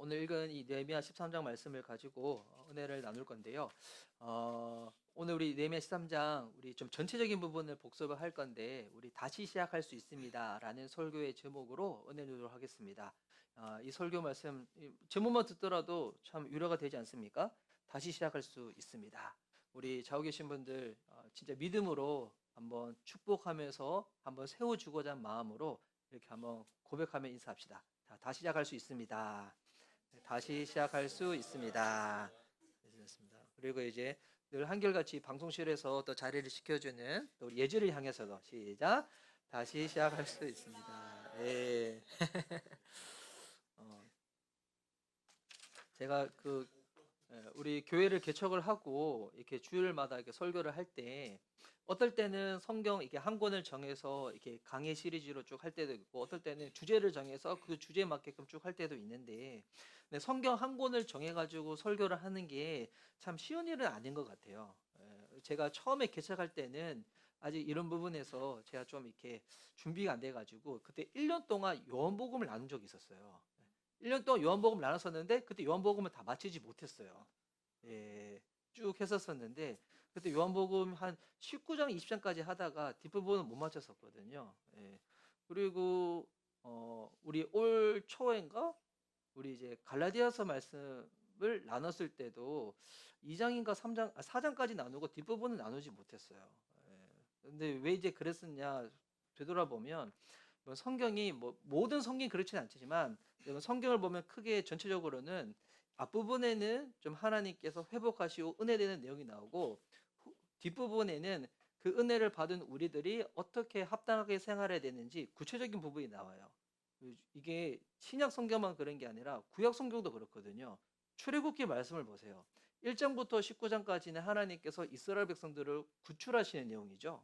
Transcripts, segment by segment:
오늘 읽은 이 느헤미야 13장 말씀을 가지고 은혜를 나눌 건데요. 오늘 우리 느헤미야 13장 우리 좀 전체적인 부분을 복습을 할 건데 우리 다시 시작할 수 있습니다라는 설교의 제목으로 은혜 누리도록 하겠습니다. 이 설교 말씀 제목만 듣더라도 참 위로가 되지 않습니까? 다시 시작할 수 있습니다. 우리 좌우 계신 분들 진짜 믿음으로 한번 축복하면서 한번 세워주고자 하는 마음으로 이렇게 한번 고백하며 인사합시다. 다시 시작할 수 있습니다. 다시 시작할 수 있습니다. 됐습니다. 그리고 이제 늘 한결같이 방송실에서 또 자리를 지켜주는 또 우리 예지를 향해서도 시작. 다시 시작할 수 있습니다. 예. 제가 우리 교회를 개척을 하고 이렇게 주일마다 이렇게 설교를 할 때 어떨 때는 성경 이렇게 한 권을 정해서 이렇게 강의 시리즈로 쭉 할 때도 있고 어떨 때는 주제를 정해서 그 주제에 맞게끔 쭉 할 때도 있는데 근데 성경 한 권을 정해가지고 설교를 하는 게 참 쉬운 일은 아닌 것 같아요. 제가 처음에 개척할 때는 아직 이런 부분에서 제가 좀 이렇게 준비가 안 돼가지고 그때 1년 동안 요한복음을 나눈 적이 있었어요. 1년 동안 요한복음을 나눴었는데 그때 요한복음을 다 마치지 못했어요. 예, 쭉 했었었는데 그때 요한복음 한 19장, 20장까지 하다가 뒷부분은 못 맞췄었거든요. 예. 그리고 우리 올 초인가 우리 이제 갈라디아서 말씀을 나눴을 때도 2장인가 3장, 4장까지 나누고 뒷부분은 나누지 못했어요. 예. 근데 왜 이제 그랬었냐 되돌아보면 뭐 성경이 뭐 모든 성경이 그렇지는 않지만 성경을 보면 크게 전체적으로는 앞부분에는 좀 하나님께서 회복하시고 은혜되는 내용이 나오고 뒷부분에는 그 은혜를 받은 우리들이 어떻게 합당하게 생활해야 되는지 구체적인 부분이 나와요. 이게 신약 성경만 그런 게 아니라 구약 성경도 그렇거든요. 출애굽기 말씀을 보세요. 1장부터 19장까지는 하나님께서 이스라엘 백성들을 구출하시는 내용이죠.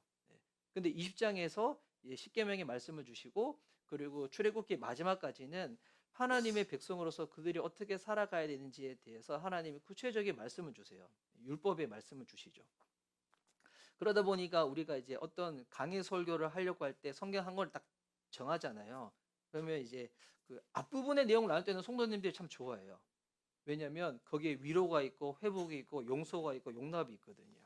근데 20장에서 십계명의 말씀을 주시고 그리고 출애굽기 마지막까지는 하나님의 백성으로서 그들이 어떻게 살아가야 되는지에 대해서 하나님이 구체적인 말씀을 주세요. 율법의 말씀을 주시죠. 그러다 보니까 우리가 이제 어떤 강의 설교를 하려고 할 때 성경 한 권을 딱 정하잖아요. 그러면 이제 그 앞부분의 내용을 나눌 때는 성도님들이 참 좋아해요. 왜냐하면 거기에 위로가 있고 회복이 있고 용서가 있고 용납이 있거든요.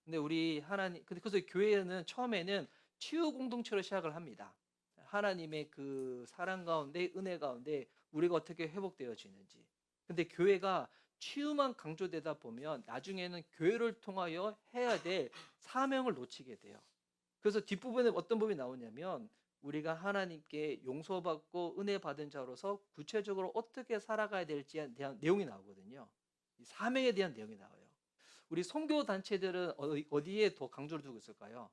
근데 우리 하나님 그래서 교회는 처음에는 치유 공동체로 시작을 합니다. 하나님의 그 사랑 가운데 은혜 가운데 우리가 어떻게 회복되어지는지. 근데 교회가 치유만 강조되다 보면 나중에는 교회를 통하여 해야 될 사명을 놓치게 돼요. 그래서 뒷부분에 어떤 부분이 나오냐면 우리가 하나님께 용서받고 은혜 받은 자로서 구체적으로 어떻게 살아가야 될지에 대한 내용이 나오거든요. 사명에 대한 내용이 나와요. 우리 선교 단체들은 어디에 더 강조를 두고 있을까요?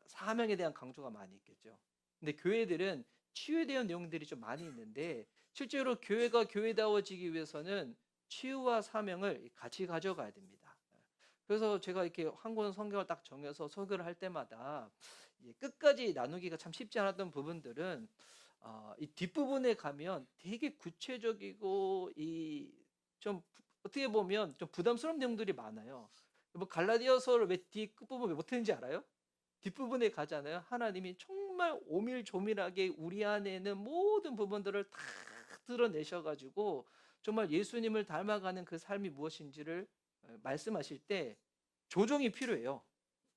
사명에 대한 강조가 많이 있겠죠. 근데 교회들은 치유에 대한 내용들이 좀 많이 있는데 실제로 교회가 교회다워지기 위해서는 치유와 사명을 같이 가져가야 됩니다. 그래서 제가 이렇게 한 권 성경을 딱 정해서 설교를 할 때마다 끝까지 나누기가 참 쉽지 않았던 부분들은 이 뒷부분에 가면 되게 구체적이고 좀 어떻게 보면 좀 부담스러운 내용들이 많아요. 뭐 갈라디아서를 왜 뒤 끝부분 왜 못했는지 알아요? 뒷부분에 가잖아요. 하나님이 정말 오밀조밀하게 우리 안에 있는 모든 부분들을 다 드러내셔가지고 정말 예수님을 닮아가는 그 삶이 무엇인지를 말씀하실 때 조정이 필요해요.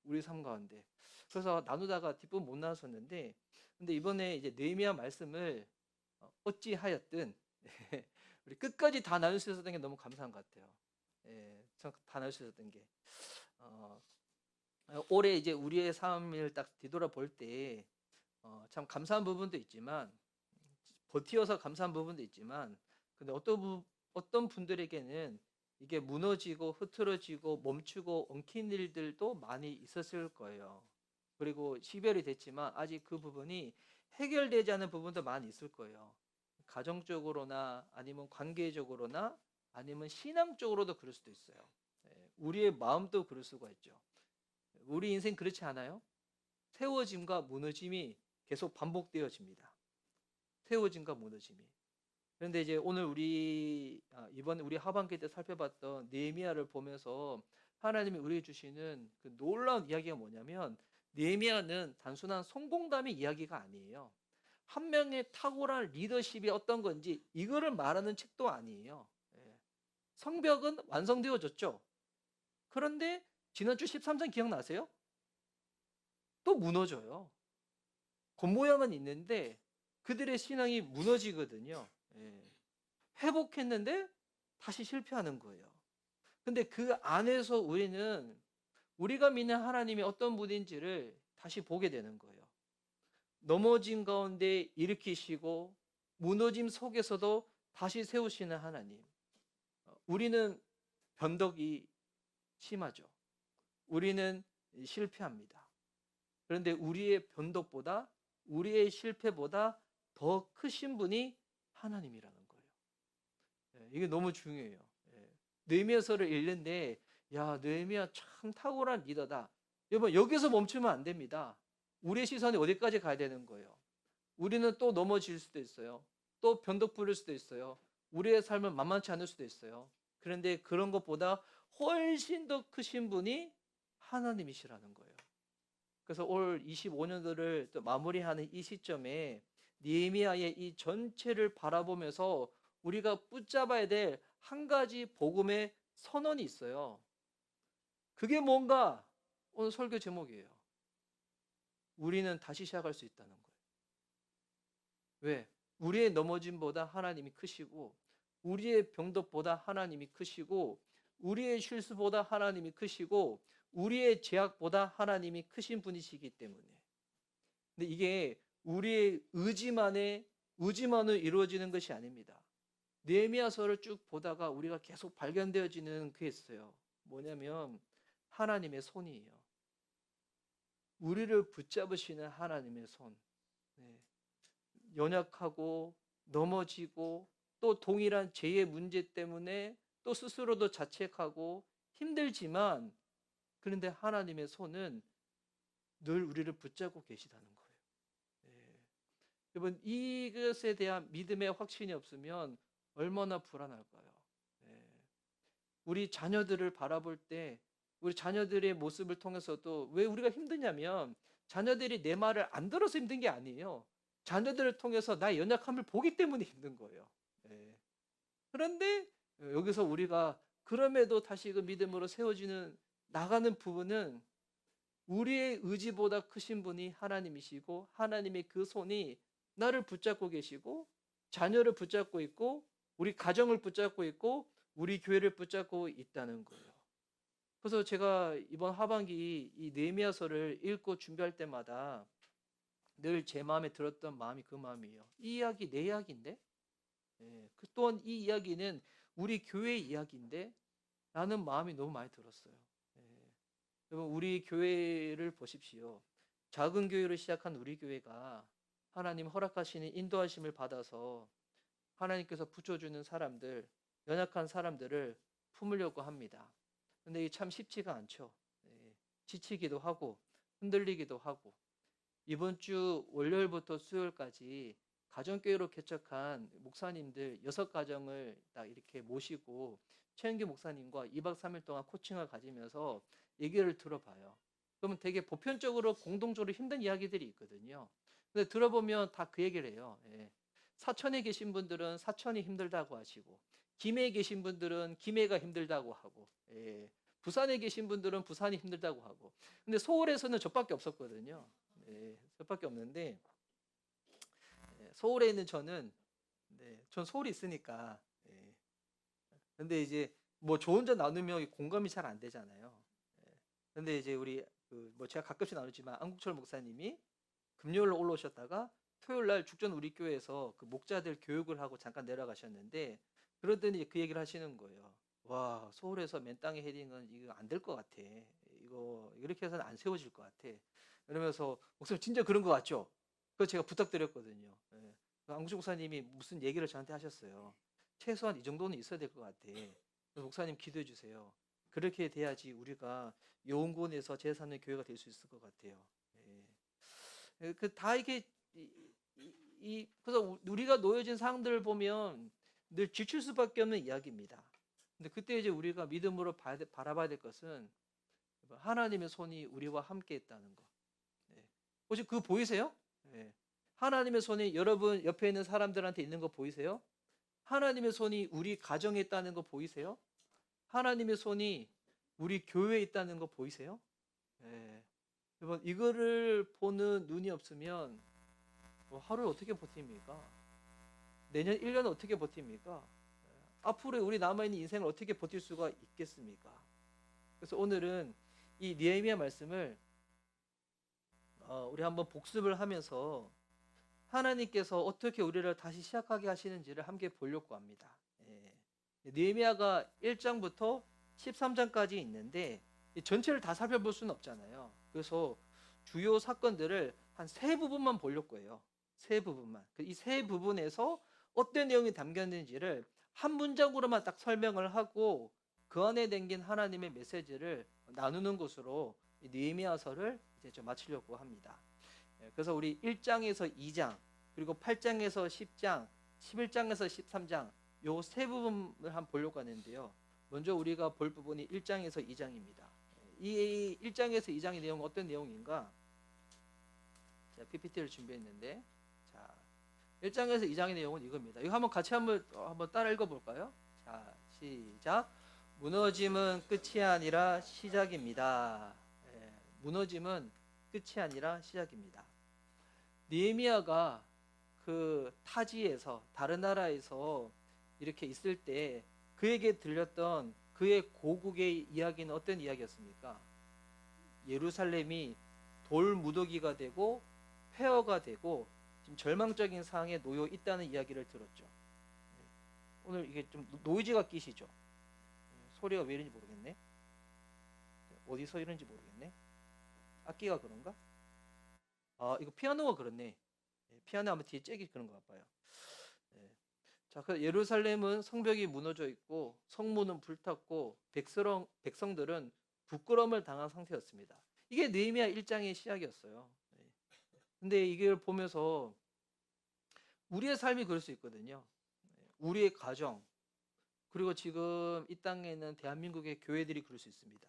우리 삶 가운데. 그래서 나누다가 뒷부분 못 나눴었는데 근데 이번에 이제 느헤미야 말씀을 어찌하였든 우리 끝까지 다 나눌 수 있었던 게 너무 감사한 것 같아요. 예, 다 나눌 수 있었던 게 올해 이제 우리의 삶을 딱 뒤돌아볼 때 참 감사한 부분도 있지만 버티어서 감사한 부분도 있지만 근데 어떤 분들에게는 이게 무너지고 흐트러지고 멈추고 엉킨 일들도 많이 있었을 거예요. 그리고 시별이 됐지만 아직 그 부분이 해결되지 않은 부분도 많이 있을 거예요. 가정적으로나 아니면 관계적으로나 아니면 신앙적으로도 그럴 수도 있어요. 우리의 마음도 그럴 수가 있죠. 우리 인생 그렇지 않아요? 세워짐과 무너짐이 계속 반복되어집니다. 세워짐과 무너짐이. 그런데 이제 오늘 이번 우리 하반기 때 살펴봤던 느헤미야를 보면서 하나님이 우리에게 주시는 그 놀라운 이야기가 뭐냐면 느헤미야는 단순한 성공담의 이야기가 아니에요. 한 명의 탁월한 리더십이 어떤 건지 이거를 말하는 책도 아니에요. 예. 성벽은 완성되어졌죠. 그런데 지난주 13장 기억나세요? 또 무너져요. 겉모양은 있는데 그들의 신앙이 무너지거든요. 예. 회복했는데 다시 실패하는 거예요. 근데 그 안에서 우리는 우리가 믿는 하나님이 어떤 분인지를 다시 보게 되는 거예요. 넘어진 가운데 일으키시고 무너짐 속에서도 다시 세우시는 하나님. 우리는 변덕이 심하죠. 우리는 실패합니다. 그런데 우리의 변덕보다 우리의 실패보다 더 크신 분이 하나님이라는 거예요. 이게 너무 중요해요. 느헤미야서를 읽는데 야, 느헤미야 참 탁월한 리더다. 여러분, 여기서 멈추면 안 됩니다. 우리의 시선이 어디까지 가야 되는 거예요? 우리는 또 넘어질 수도 있어요. 또 변덕 부릴 수도 있어요. 우리의 삶은 만만치 않을 수도 있어요. 그런데 그런 것보다 훨씬 더 크신 분이 하나님이시라는 거예요. 그래서 올 25년도를 또 마무리하는 이 시점에 느헤미야의 이 전체를 바라보면서 우리가 붙잡아야 될 한 가지 복음의 선언이 있어요. 그게 뭔가 오늘 설교 제목이에요. 우리는 다시 시작할 수 있다는 거예요. 왜? 우리의 넘어짐보다 하나님이 크시고, 우리의 병덕보다 하나님이 크시고, 우리의 실수보다 하나님이 크시고, 우리의 죄악보다 하나님이 크신 분이시기 때문에. 근데 이게 우리의 의지만으로 이루어지는 것이 아닙니다. 느헤미야서를 쭉 보다가 우리가 계속 발견되어지는 게 있어요. 뭐냐면 하나님의 손이에요. 우리를 붙잡으시는 하나님의 손. 네. 연약하고 넘어지고 또 동일한 죄의 문제 때문에 또 스스로도 자책하고 힘들지만 그런데 하나님의 손은 늘 우리를 붙잡고 계시다는 거예요. 네. 여러분, 이것에 대한 믿음의 확신이 없으면 얼마나 불안할까요? 네. 우리 자녀들을 바라볼 때 우리 자녀들의 모습을 통해서도 왜 우리가 힘드냐면 자녀들이 내 말을 안 들어서 힘든 게 아니에요. 자녀들을 통해서 나의 연약함을 보기 때문에 힘든 거예요. 예. 그런데 여기서 우리가 그럼에도 다시 그 믿음으로 세워지는 나가는 부분은 우리의 의지보다 크신 분이 하나님이시고 하나님의 그 손이 나를 붙잡고 계시고 자녀를 붙잡고 있고 우리 가정을 붙잡고 있고 우리 교회를 붙잡고 있다는 거예요. 그래서 제가 이번 하반기 이 느헤미야서를 읽고 준비할 때마다 늘 제 마음에 들었던 마음이 그 마음이에요. 이 이야기 내 이야기인데, 또한 이 이야기는 우리 교회의 이야기인데 라는 마음이 너무 많이 들었어요. 예. 여러분, 우리 교회를 보십시오. 작은 교회로 시작한 우리 교회가 하나님 허락하시는 인도하심을 받아서 하나님께서 붙여주는 사람들, 연약한 사람들을 품으려고 합니다. 근데 이게 참 쉽지가 않죠. 지치기도 하고 흔들리기도 하고 이번 주 월요일부터 수요일까지 가정교회로 개척한 목사님들 6가정을 딱 이렇게 모시고 최은규 목사님과 2박 3일 동안 코칭을 가지면서 얘기를 들어봐요. 그러면 되게 보편적으로 공동적으로 힘든 이야기들이 있거든요. 근데 들어보면 다 그 얘기를 해요. 사천에 계신 분들은 사천이 힘들다고 하시고 김해에 계신 분들은 김해가 힘들다고 하고 부산에 계신 분들은 부산이 힘들다고 하고 근데 서울에서는 저밖에 없었거든요. 저밖에 없는데 서울에 있는 저는 전 서울에 있으니까 근데 이제 뭐 저 혼자 나누면 공감이 잘 안 되잖아요. 근데 이제 우리 뭐 제가 가끔씩 나누지만 안국철 목사님이 금요일로 올라오셨다가 토요일 날 죽전 우리 교회에서 그 목자들 교육을 하고 잠깐 내려가셨는데 그러더니 그 얘기를 하시는 거예요. 와, 서울에서 맨 땅에 헤딩은 이거 안 될 것 같아. 이거 이렇게 해서는 안 세워질 것 같아. 이러면서 목사님 진짜 그런 것 같죠? 그래서 제가 부탁드렸거든요. 안국철 목사님이 무슨 얘기를 저한테 하셨어요. 최소한 이 정도는 있어야 될 것 같아. 그래서 목사님 기도해 주세요. 그렇게 돼야지 우리가 영원에서 제3의 교회가 될 수 있을 것 같아요. 그 다 이게 그래서 우리가 놓여진 상황들을 보면 늘 지칠 수밖에 없는 이야기입니다. 근데 그때 이제 우리가 믿음으로 바라봐야 될 것은 하나님의 손이 우리와 함께 있다는 거. 혹시 그거 보이세요? 하나님의 손이 여러분 옆에 있는 사람들한테 있는 거 보이세요? 하나님의 손이 우리 가정에 있다는 거 보이세요? 하나님의 손이 우리 교회에 있다는 거 보이세요? 예. 여러분 이거를 보는 눈이 없으면 하루를 어떻게 버팁니까? 내년 1년을 어떻게 버팁니까? 앞으로 우리 남아있는 인생을 어떻게 버틸 수가 있겠습니까? 그래서 오늘은 이 느헤미야 말씀을 우리 한번 복습을 하면서 하나님께서 어떻게 우리를 다시 시작하게 하시는지를 함께 보려고 합니다. 느헤미야가 1장부터 13장까지 있는데 전체를 다 살펴볼 수는 없잖아요. 그래서 주요 사건들을 한 세 부분만 보려고 해요. 세 부분만. 이 세 부분에서 어떤 내용이 담겼는지를 한 문장으로만 딱 설명을 하고 그 안에 담긴 하나님의 메시지를 나누는 것으로 느헤미야서를 이제 좀 마치려고 합니다. 그래서 우리 1장에서 2장, 그리고 8장에서 10장, 11장에서 13장 요 세 부분을 한번 보려고 하는데요. 먼저 우리가 볼 부분이 1장에서 2장입니다. 이 1장에서 2장의 내용은 어떤 내용인가? 제가 PPT를 준비했는데, 자, 1장에서 2장의 내용은 이겁니다. 이거 한번 같이 한번 따라 읽어볼까요? 자, 시작. 무너짐은 끝이 아니라 시작입니다. 무너짐은 끝이 아니라 시작입니다. 느헤미야가 그 타지에서 다른 나라에서 이렇게 있을 때 그에게 들렸던 그의 고국의 이야기는 어떤 이야기였습니까? 예루살렘이 돌 무더기가 되고 폐허가 되고 지금 절망적인 상황에 놓여 있다는 이야기를 들었죠. 오늘 이게 좀 노이즈가 끼시죠? 소리가 왜 이런지 모르겠네. 어디서 이런지 모르겠네. 악기가 그런가? 이거 피아노가 그렇네. 피아노 아마 뒤에 잭이 그런 것 같아요. 자, 그 예루살렘은 성벽이 무너져 있고 성문은 불탔고 백성들은 부끄러움을 당한 상태였습니다. 이게 느헤미야 1장의 시작이었어요. 근데 이걸 보면서 우리의 삶이 그럴 수 있거든요. 우리의 가정, 그리고 지금 이 땅에 있는 대한민국의 교회들이 그럴 수 있습니다.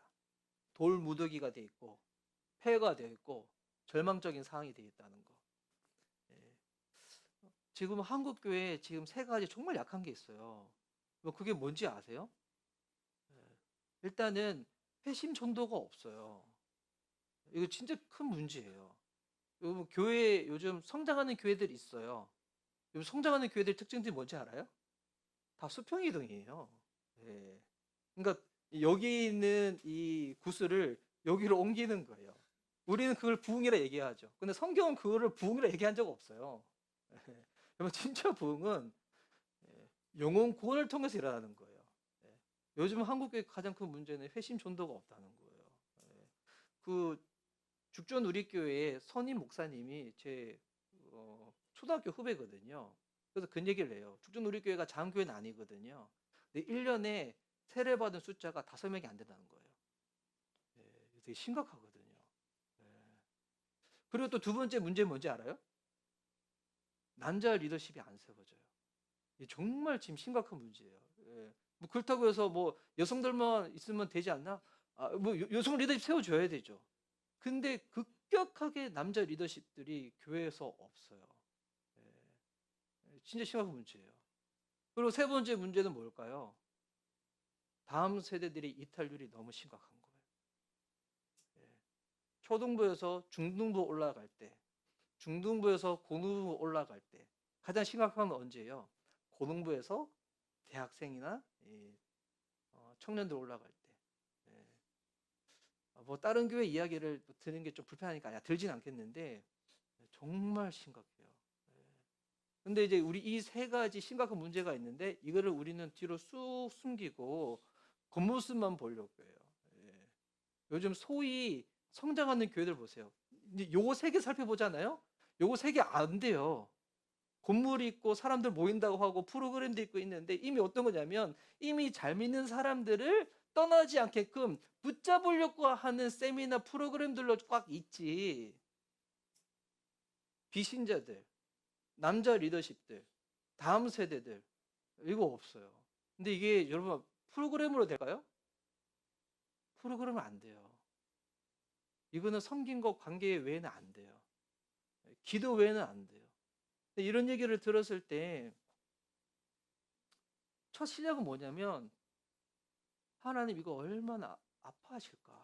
돌 무더기가 돼 있고 폐허가 되어 있고 절망적인 상황이 되어 있다는 거. 지금 한국 교회에 지금 세 가지 정말 약한 게 있어요. 그게 뭔지 아세요? 일단은 회심 전도가 없어요. 이거 진짜 큰 문제예요. 교회 요즘 성장하는 교회들이 있어요. 요즘 성장하는 교회들 특징들이 뭔지 알아요? 다 수평이동이에요. 그러니까 여기 있는 이 구슬을 여기로 옮기는 거예요. 우리는 그걸 부흥이라 얘기하죠. 근데 성경은 그거를 부흥이라 얘기한 적 없어요. 여러분 진짜 부흥은 영혼 구원을 통해서 일어나는 거예요. 요즘 한국교회 가장 큰 문제는 회심 전도가 없다는 거예요. 그 죽전 우리교회의 선임 목사님이 제 초등학교 후배거든요. 그래서 그 얘기를 해요. 죽전 우리교회가 작은 교회는 아니거든요. 근데 1년에 세례받은 숫자가 5명이 안 된다는 거예요. 되게 심각하거든요. 그리고 또 두 번째 문제는 뭔지 알아요? 남자 리더십이 안 세워져요. 이게 정말 지금 심각한 문제예요. 뭐 그렇다고 해서 뭐 여성들만 있으면 되지 않나? 뭐 여성 리더십 세워줘야 되죠. 근데 급격하게 남자 리더십들이 교회에서 없어요. 진짜 심각한 문제예요. 그리고 세 번째 문제는 뭘까요? 다음 세대들의 이탈률이 너무 심각한 거예요. 초등부에서 중등부 올라갈 때, 중등부에서 고등부 올라갈 때 가장 심각한 건 언제예요? 고등부에서 대학생이나 청년들 올라갈 때. 뭐 다른 교회 이야기를 듣는 게 좀 불편하니까 들진 않겠는데 정말 심각해요. 근데 이제 우리 이 세 가지 심각한 문제가 있는데 이거를 우리는 뒤로 쑥 숨기고 겉모습만 보려고 해요. 요즘 소위 성장하는 교회들 보세요. 요거 세 개 살펴보잖아요. 요거 세 개 안 돼요. 건물이 있고 사람들 모인다고 하고 프로그램도 있고 있는데 이미 어떤 거냐면 이미 잘 믿는 사람들을 떠나지 않게끔 붙잡으려고 하는 세미나 프로그램들로 꽉 있지. 비신자들, 남자 리더십들, 다음 세대들 이거 없어요. 근데 이게 여러분 프로그램으로 될까요? 프로그램은 안 돼요. 이거는 섬김과 관계 외에는 안 돼요. 기도 외에는 안 돼요. 근데 이런 얘기를 들었을 때 첫 시작은 뭐냐면 하나님 이거 얼마나 아파하실까.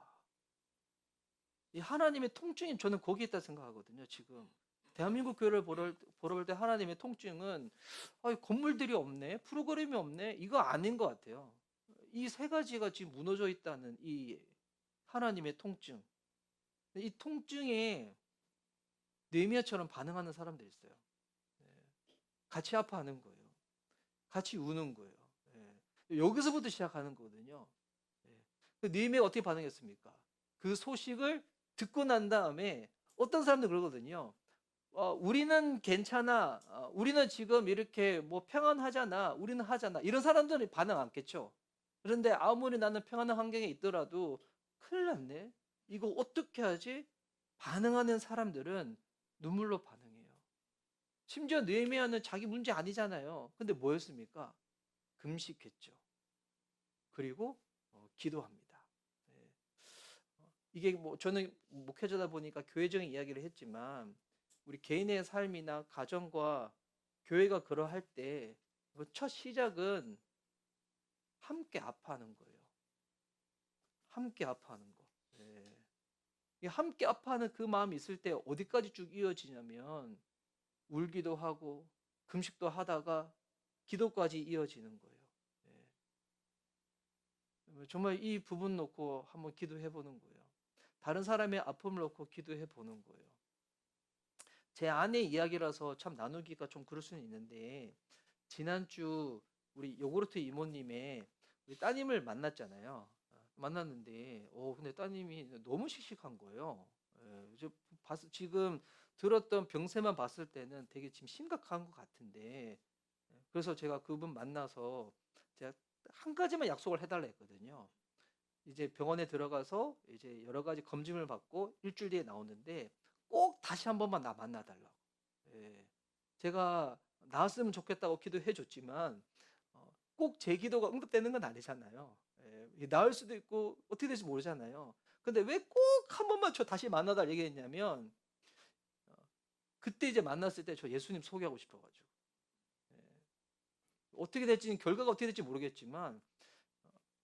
이 하나님의 통증이 저는 거기에 있다 생각하거든요. 지금 대한민국 교회를 보러 볼 때 하나님의 통증은 건물들이 없네, 프로그램이 없네, 이거 아닌 것 같아요. 이 세 가지가 지금 무너져 있다는 이 하나님의 통증. 이 통증에 느헤미야처럼 반응하는 사람들이 있어요. 예. 같이 아파하는 거예요. 같이 우는 거예요. 예. 여기서부터 시작하는 거거든요. 예. 느헤미야가 어떻게 반응했습니까? 그 소식을 듣고 난 다음에 어떤 사람들 그러거든요. 우리는 괜찮아. 우리는 지금 이렇게 뭐 평안하잖아. 우리는 하잖아. 이런 사람들이 반응 않겠죠. 그런데 아무리 나는 평안한 환경에 있더라도 큰일 났네. 이거 어떻게 하지? 반응하는 사람들은 눈물로 반응해요. 심지어 느헤미야는 자기 문제 아니잖아요. 근데 뭐였습니까? 금식했죠. 그리고 기도합니다. 예. 이게 뭐 저는 목회자다 보니까 교회적인 이야기를 했지만 우리 개인의 삶이나 가정과 교회가 그러할 때 첫 시작은 함께 아파하는 거예요. 함께 아파하는 거. 예. 이 함께 아파하는 그 마음이 있을 때 어디까지 쭉 이어지냐면 울기도 하고 금식도 하다가 기도까지 이어지는 거예요. 예. 정말 이 부분 놓고 한번 기도해 보는 거예요. 다른 사람의 아픔을 놓고 기도해 보는 거예요. 제 아내 이야기라서 참 나누기가 좀 그럴 수는 있는데 지난주 우리 요구르트 이모님의 우리 따님을 만났잖아요. 만났는데 근데 따님이 너무 씩씩한 거예요. 예, 지금 들었던 병세만 봤을 때는 되게 지금 심각한 것 같은데 그래서 제가 그분 만나서 제가 한 가지만 약속을 해달라 했거든요. 이제 병원에 들어가서 이제 여러 가지 검진을 받고 일주일 뒤에 나오는데 꼭 다시 한 번만 나 만나달라고. 예. 제가 나았으면 좋겠다고 기도해 줬지만 꼭 제 기도가 응답되는 건 아니잖아요. 예. 나을 수도 있고 어떻게 될지 모르잖아요. 근데 왜 꼭 한 번만 저 다시 만나달라 얘기했냐면 그때 이제 만났을 때 저 예수님 소개하고 싶어가지고. 예. 어떻게 될지는 결과가 어떻게 될지 모르겠지만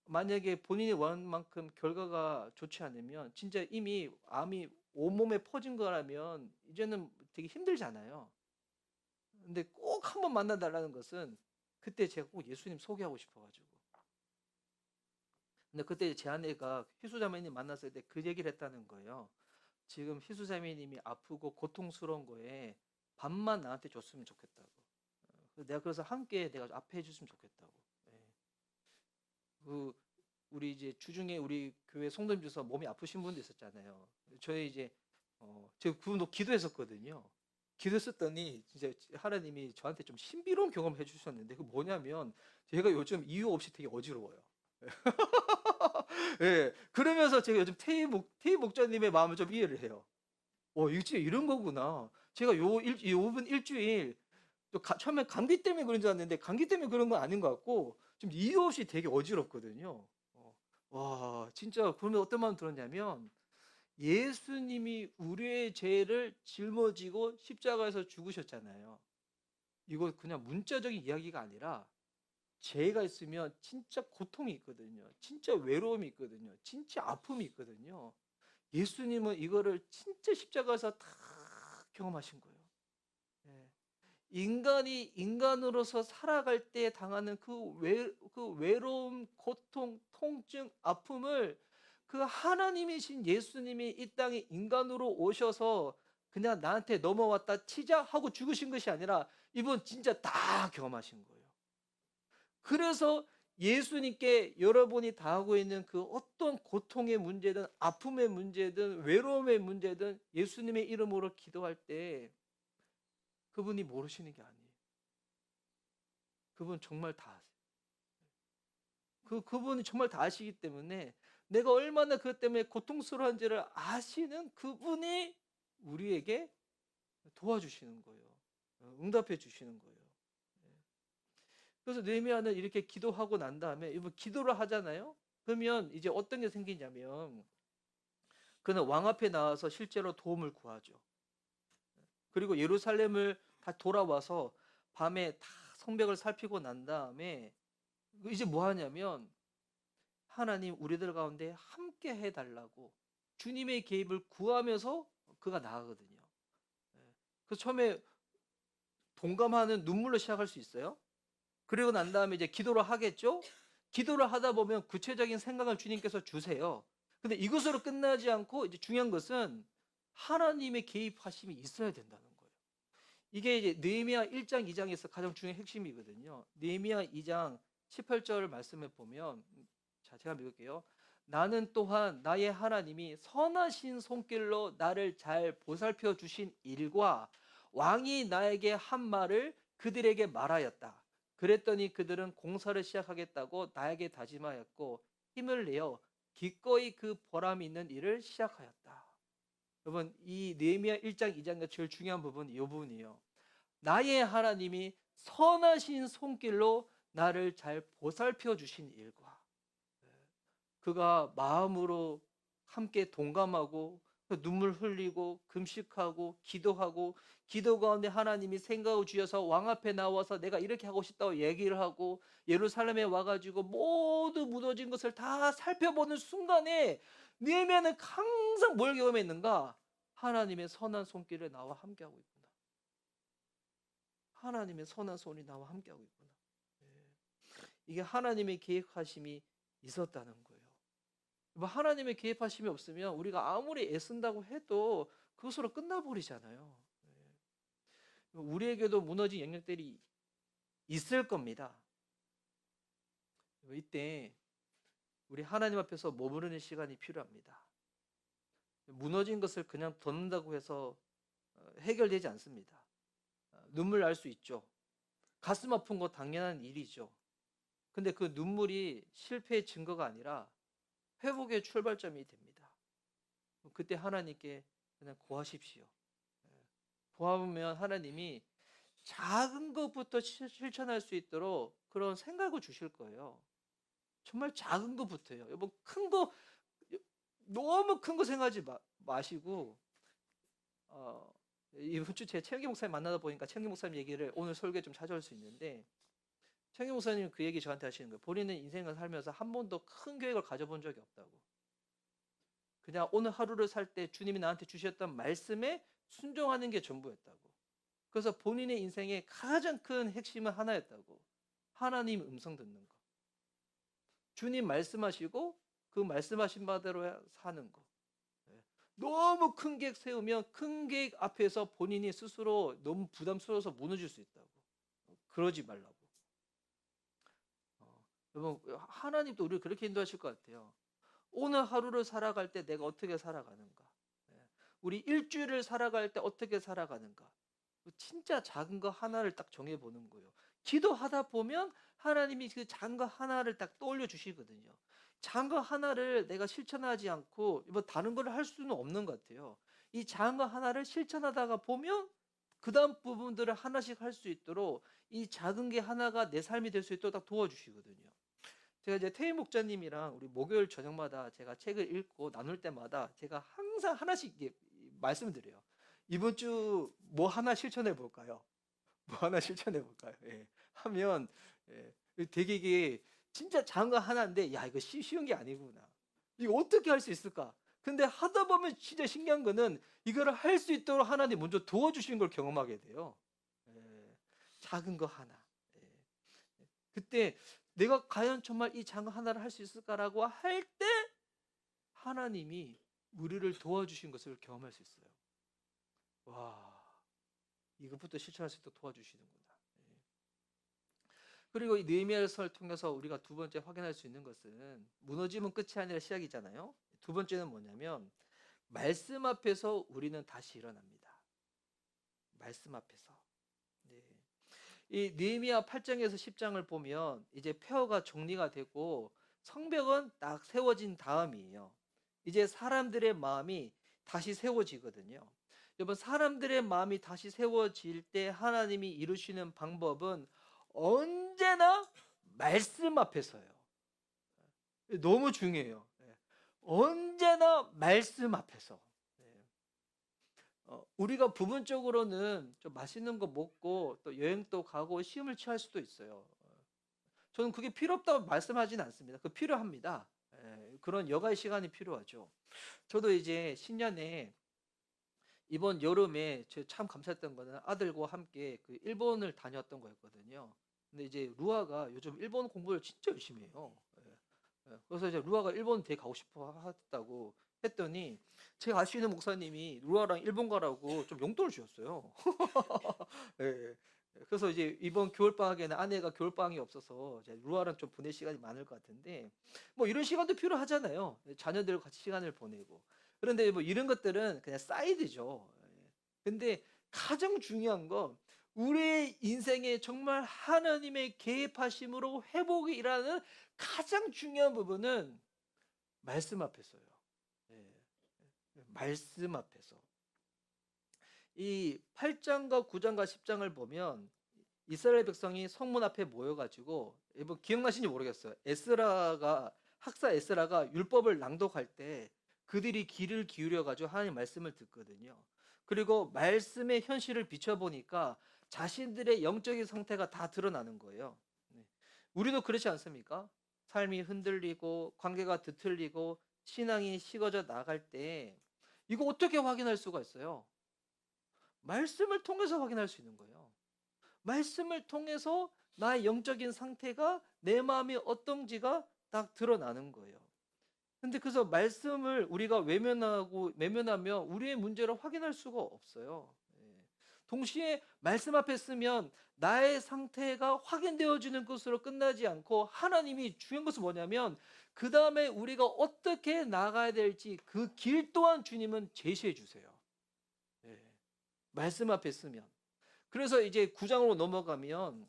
만약에 본인이 원하는 만큼 결과가 좋지 않으면 진짜 이미 암이 온몸에 퍼진 거라면 이제는 되게 힘들잖아요. 근데 꼭 한 번 만나달라는 것은 그때 제가 꼭 예수님 소개하고 싶어가지고. 근데 그때 제 아내가 희수자매님 만났을 때 그 얘기를 했다는 거예요. 지금 희수자매님이 아프고 고통스러운 거에 밥만 나한테 줬으면 좋겠다고. 내가 그래서 함께 내가 앞에 해줬으면 좋겠다고. 예. 그 우리 이제 주중에 우리 교회 성도님 중에서 몸이 아프신 분도 있었잖아요. 저희 이제 제가 그분도 기도했었거든요. 기도했었더니 진짜 하나님이 저한테 좀 신비로운 경험을 해주셨는데 그 뭐냐면 제가 요즘 이유 없이 되게 어지러워요. 예, 그러면서 제가 요즘 태희 목자님의 마음을 좀 이해를 해요. 이게 진짜 이런 거구나. 제가 요번 일주일 처음에 감기 때문에 그런 줄 알았는데 감기 때문에 그런 건 아닌 것 같고 좀 이유 없이 되게 어지럽거든요. 와, 진짜 그러면 어떤 마음 들었냐면 예수님이 우리의 죄를 짊어지고 십자가에서 죽으셨잖아요. 이거 그냥 문자적인 이야기가 아니라 죄가 있으면 진짜 고통이 있거든요. 진짜 외로움이 있거든요. 진짜 아픔이 있거든요. 예수님은 이거를 진짜 십자가에서 다 경험하신 거예요. 예. 인간이 인간으로서 살아갈 때 당하는 그 외로움, 고통, 통증, 아픔을 그 하나님이신 예수님이 이 땅에 인간으로 오셔서 그냥 나한테 넘어왔다 치자 하고 죽으신 것이 아니라 이분 진짜 다 경험하신 거예요. 그래서 예수님께 여러분이 당하고 있는 그 어떤 고통의 문제든 아픔의 문제든 외로움의 문제든 예수님의 이름으로 기도할 때 그분이 모르시는 게 아니에요. 그분 정말 다 아세요. 그분이 정말 다 아시기 때문에 내가 얼마나 그것 때문에 고통스러운지를 아시는 그분이 우리에게 도와주시는 거예요. 응답해 주시는 거예요. 그래서 느헤미야는 이렇게 기도하고 난 다음에 이번 기도를 하잖아요. 그러면 이제 어떤 게 생기냐면 그는 왕 앞에 나와서 실제로 도움을 구하죠. 그리고 예루살렘을 다 돌아와서 밤에 다 성벽을 살피고 난 다음에 이제 뭐 하냐면 하나님 우리들 가운데 함께 해달라고 주님의 개입을 구하면서 그가 나아가거든요. 예. 그래서 처음에 동감하는 눈물로 시작할 수 있어요. 그리고 난 다음에 이제 기도를 하겠죠. 기도를 하다 보면 구체적인 생각을 주님께서 주세요. 근데 이것으로 끝나지 않고 이제 중요한 것은 하나님의 개입하심이 있어야 된다는 거예요. 이게 이제 느헤미야 1장 2장에서 가장 중요한 핵심이거든요. 느헤미야 2장 18절 말씀을 보면 자, 제가 읽을게요. 나는 또한 나의 하나님이 선하신 손길로 나를 잘 보살펴 주신 일과 왕이 나에게 한 말을 그들에게 말하였다. 그랬더니 그들은 공사를 시작하겠다고 나에게 다짐하였고 힘을 내어 기꺼이 그 보람 있는 일을 시작하였다. 여러분, 이 느헤미야 1장 2장의 제일 중요한 부분이 이 부분이에요. 나의 하나님이 선하신 손길로 나를 잘 보살펴 주신 일과 그가 마음으로 함께 동감하고 눈물 흘리고 금식하고 기도하고 기도 가운데 하나님이 생각을 주셔서 왕 앞에 나와서 내가 이렇게 하고 싶다고 얘기를 하고 예루살렘에 와가지고 모두 무너진 것을 다 살펴보는 순간에 느헤미야는 항상 뭘 경험했는가? 하나님의 선한 손길에 나와 함께하고 있구나. 하나님의 선한 손이 나와 함께하고 있구나. 이게 하나님의 계획하심이 있었다는 거예요. 뭐 하나님의 개입하심이 없으면 우리가 아무리 애쓴다고 해도 그것으로 끝나버리잖아요. 우리에게도 무너진 영역들이 있을 겁니다. 이때 우리 하나님 앞에서 머무르는 시간이 필요합니다. 무너진 것을 그냥 덮는다고 해서 해결되지 않습니다. 눈물 날 수 있죠. 가슴 아픈 거 당연한 일이죠. 근데 그 눈물이 실패의 증거가 아니라 회복의 출발점이 됩니다. 그때 하나님께 그냥 구하십시오. 구하면 하나님이 작은 것부터 실천할 수 있도록 그런 생각을 주실 거예요. 정말 작은 것부터요. 여러분 큰 거 너무 큰 거 생각하지 마시고 이번 주 제 최영기 목사님 만나다 보니까 최영기 목사님 얘기를 오늘 설교에 좀 찾아올 수 있는데 최영기 목사님 그 얘기 저한테 하시는 거예요. 본인은 인생을 살면서 한 번도 큰 계획을 가져본 적이 없다고. 그냥 오늘 하루를 살 때 주님이 나한테 주셨던 말씀에 순종하는 게 전부였다고. 그래서 본인의 인생의 가장 큰 핵심은 하나였다고. 하나님 음성 듣는 거. 주님 말씀하시고 그 말씀하신 바대로 사는 거. 너무 큰 계획 세우면 큰 계획 앞에서 본인이 스스로 너무 부담스러워서 무너질 수 있다고. 그러지 말라고. 여러분 하나님도 우리를 그렇게 인도하실 것 같아요. 오늘 하루를 살아갈 때 내가 어떻게 살아가는가? 우리 일주일을 살아갈 때 어떻게 살아가는가? 진짜 작은 거 하나를 딱 정해보는 거예요. 기도하다 보면 하나님이 그 작은 거 하나를 딱 떠올려 주시거든요. 작은 거 하나를 내가 실천하지 않고 뭐 다른 걸 할 수는 없는 것 같아요. 이 작은 거 하나를 실천하다가 보면 그 다음 부분들을 하나씩 할 수 있도록 이 작은 게 하나가 내 삶이 될 수 있도록 딱 도와주시거든요. 제가 이제 태희 목자님이랑 우리 목요일 저녁마다 제가 책을 읽고 나눌 때마다 제가 항상 하나씩 말씀을 드려요. 이번 주 뭐 하나 실천해 볼까요? 뭐 하나 실천해 볼까요? 예. 하면 되게 이게 진짜 작은 거 하나인데 야 이거 쉬운 게 아니구나. 이거 어떻게 할 수 있을까? 근데 하다 보면 진짜 신기한 거는 이거를 할 수 있도록 하나님 먼저 도와주시는 걸 경험하게 돼요. 작은 거 하나. 그때 내가 과연 정말 이 작은 하나를 할 수 있을까라고 할 때 하나님이 우리를 도와주신 것을 경험할 수 있어요. 와, 이것부터 실천할 수 있도록 도와주시는구나. 그리고 이 느헤미야서를 통해서 우리가 두 번째 확인할 수 있는 것은 무너짐은 끝이 아니라 시작이잖아요. 두 번째는 뭐냐면 말씀 앞에서 우리는 다시 일어납니다. 말씀 앞에서. 네. 이 느헤미야 8장에서 10장을 보면 이제 폐허가 정리가 되고 성벽은 딱 세워진 다음이에요. 이제 사람들의 마음이 다시 세워지거든요. 여러분 사람들의 마음이 다시 세워질 때 하나님이 이루시는 방법은 언제나 말씀 앞에서요. 너무 중요해요. 언제나 말씀 앞에서. 우리가 부분적으로는 좀 맛있는 거 먹고 또 여행도 가고 시험을 취할 수도 있어요. 저는 그게 필요 없다고 말씀하진 않습니다. 그 필요합니다. 그런 여가 시간이 필요하죠. 저도 이제 신년에 이번 여름에 제가 참 감사했던 거는 아들과 함께 그 일본을 다녔던 거였거든요. 근데 이제 루아가 요즘 일본 공부를 진짜 열심히 해요. 그래서 이제 루아가 일본 되게 가고 싶어 했다고 했더니 제가 아시는 목사님이 루아랑 일본 가라고 좀 용돈을 주셨어요. 예. 그래서 이제 이번 겨울방학에는 아내가 겨울방학이 없어서 이제 루아랑 좀 보낼 시간이 많을 것 같은데 뭐 이런 시간도 필요하잖아요. 자녀들과 같이 시간을 보내고. 그런데 뭐 이런 것들은 그냥 사이드죠. 근데 가장 중요한 건 우리의 인생에 정말 하나님의 개입하심으로 회복이 일어나는 가장 중요한 부분은 말씀 앞에서요. 예. 말씀 앞에서. 이 8장과 9장과 10장을 보면 이스라엘 백성이 성문 앞에 모여가지고 뭐 기억나신지 모르겠어요. 학사 에스라가 율법을 낭독할 때 그들이 귀를 기울여 가지고 하나님 말씀을 듣거든요. 그리고 말씀의 현실을 비춰보니까 자신들의 영적인 상태가 다 드러나는 거예요. 네. 우리도 그렇지 않습니까? 삶이 흔들리고 관계가 뒤틀리고 신앙이 식어져 나갈 때 이거 어떻게 확인할 수가 있어요? 말씀을 통해서 확인할 수 있는 거예요. 말씀을 통해서 나의 영적인 상태가 내 마음이 어떤지가 딱 드러나는 거예요. 근데 그래서 말씀을 우리가 외면하면 우리의 문제를 확인할 수가 없어요. 동시에 말씀 앞에 쓰면 나의 상태가 확인되어지는 것으로 끝나지 않고 하나님이 중요한 것은 뭐냐면 그 다음에 우리가 어떻게 나가야 될지 그 길 또한 주님은 제시해 주세요. 말씀 앞에 쓰면. 그래서 이제 9장으로 넘어가면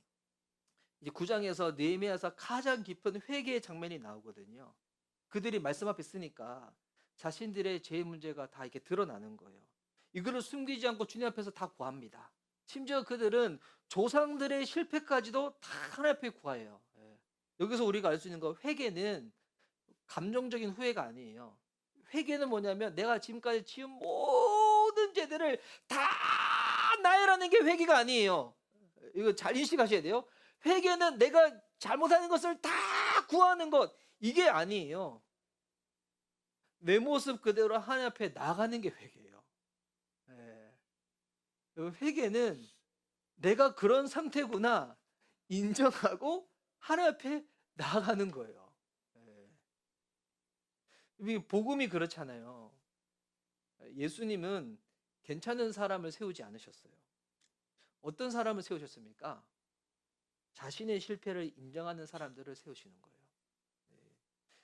이제 9장에서 느헤미야서 가장 깊은 회개의 장면이 나오거든요. 그들이 말씀 앞에 쓰니까 자신들의 죄의 문제가 다 이렇게 드러나는 거예요. 이거를 숨기지 않고 주님 앞에서 다 구합니다. 심지어 그들은 조상들의 실패까지도 다 하나님 앞에 구해요. 여기서 우리가 알 수 있는 거 회개는 감정적인 후회가 아니에요. 회개는 뭐냐면 내가 지금까지 지은 모든 죄들을 다 나열하는 게 회개가 아니에요. 이거 잘 인식하셔야 돼요. 회개는 내가 잘못하는 것을 다 구하는 것, 이게 아니에요. 내 모습 그대로 하나님 앞에 나가는 게 회개예요. 회개는 내가 그런 상태구나 인정하고 하나님 앞에 나가는 거예요. 복음이 그렇잖아요. 예수님은 괜찮은 사람을 세우지 않으셨어요. 어떤 사람을 세우셨습니까? 자신의 실패를 인정하는 사람들을 세우시는 거예요.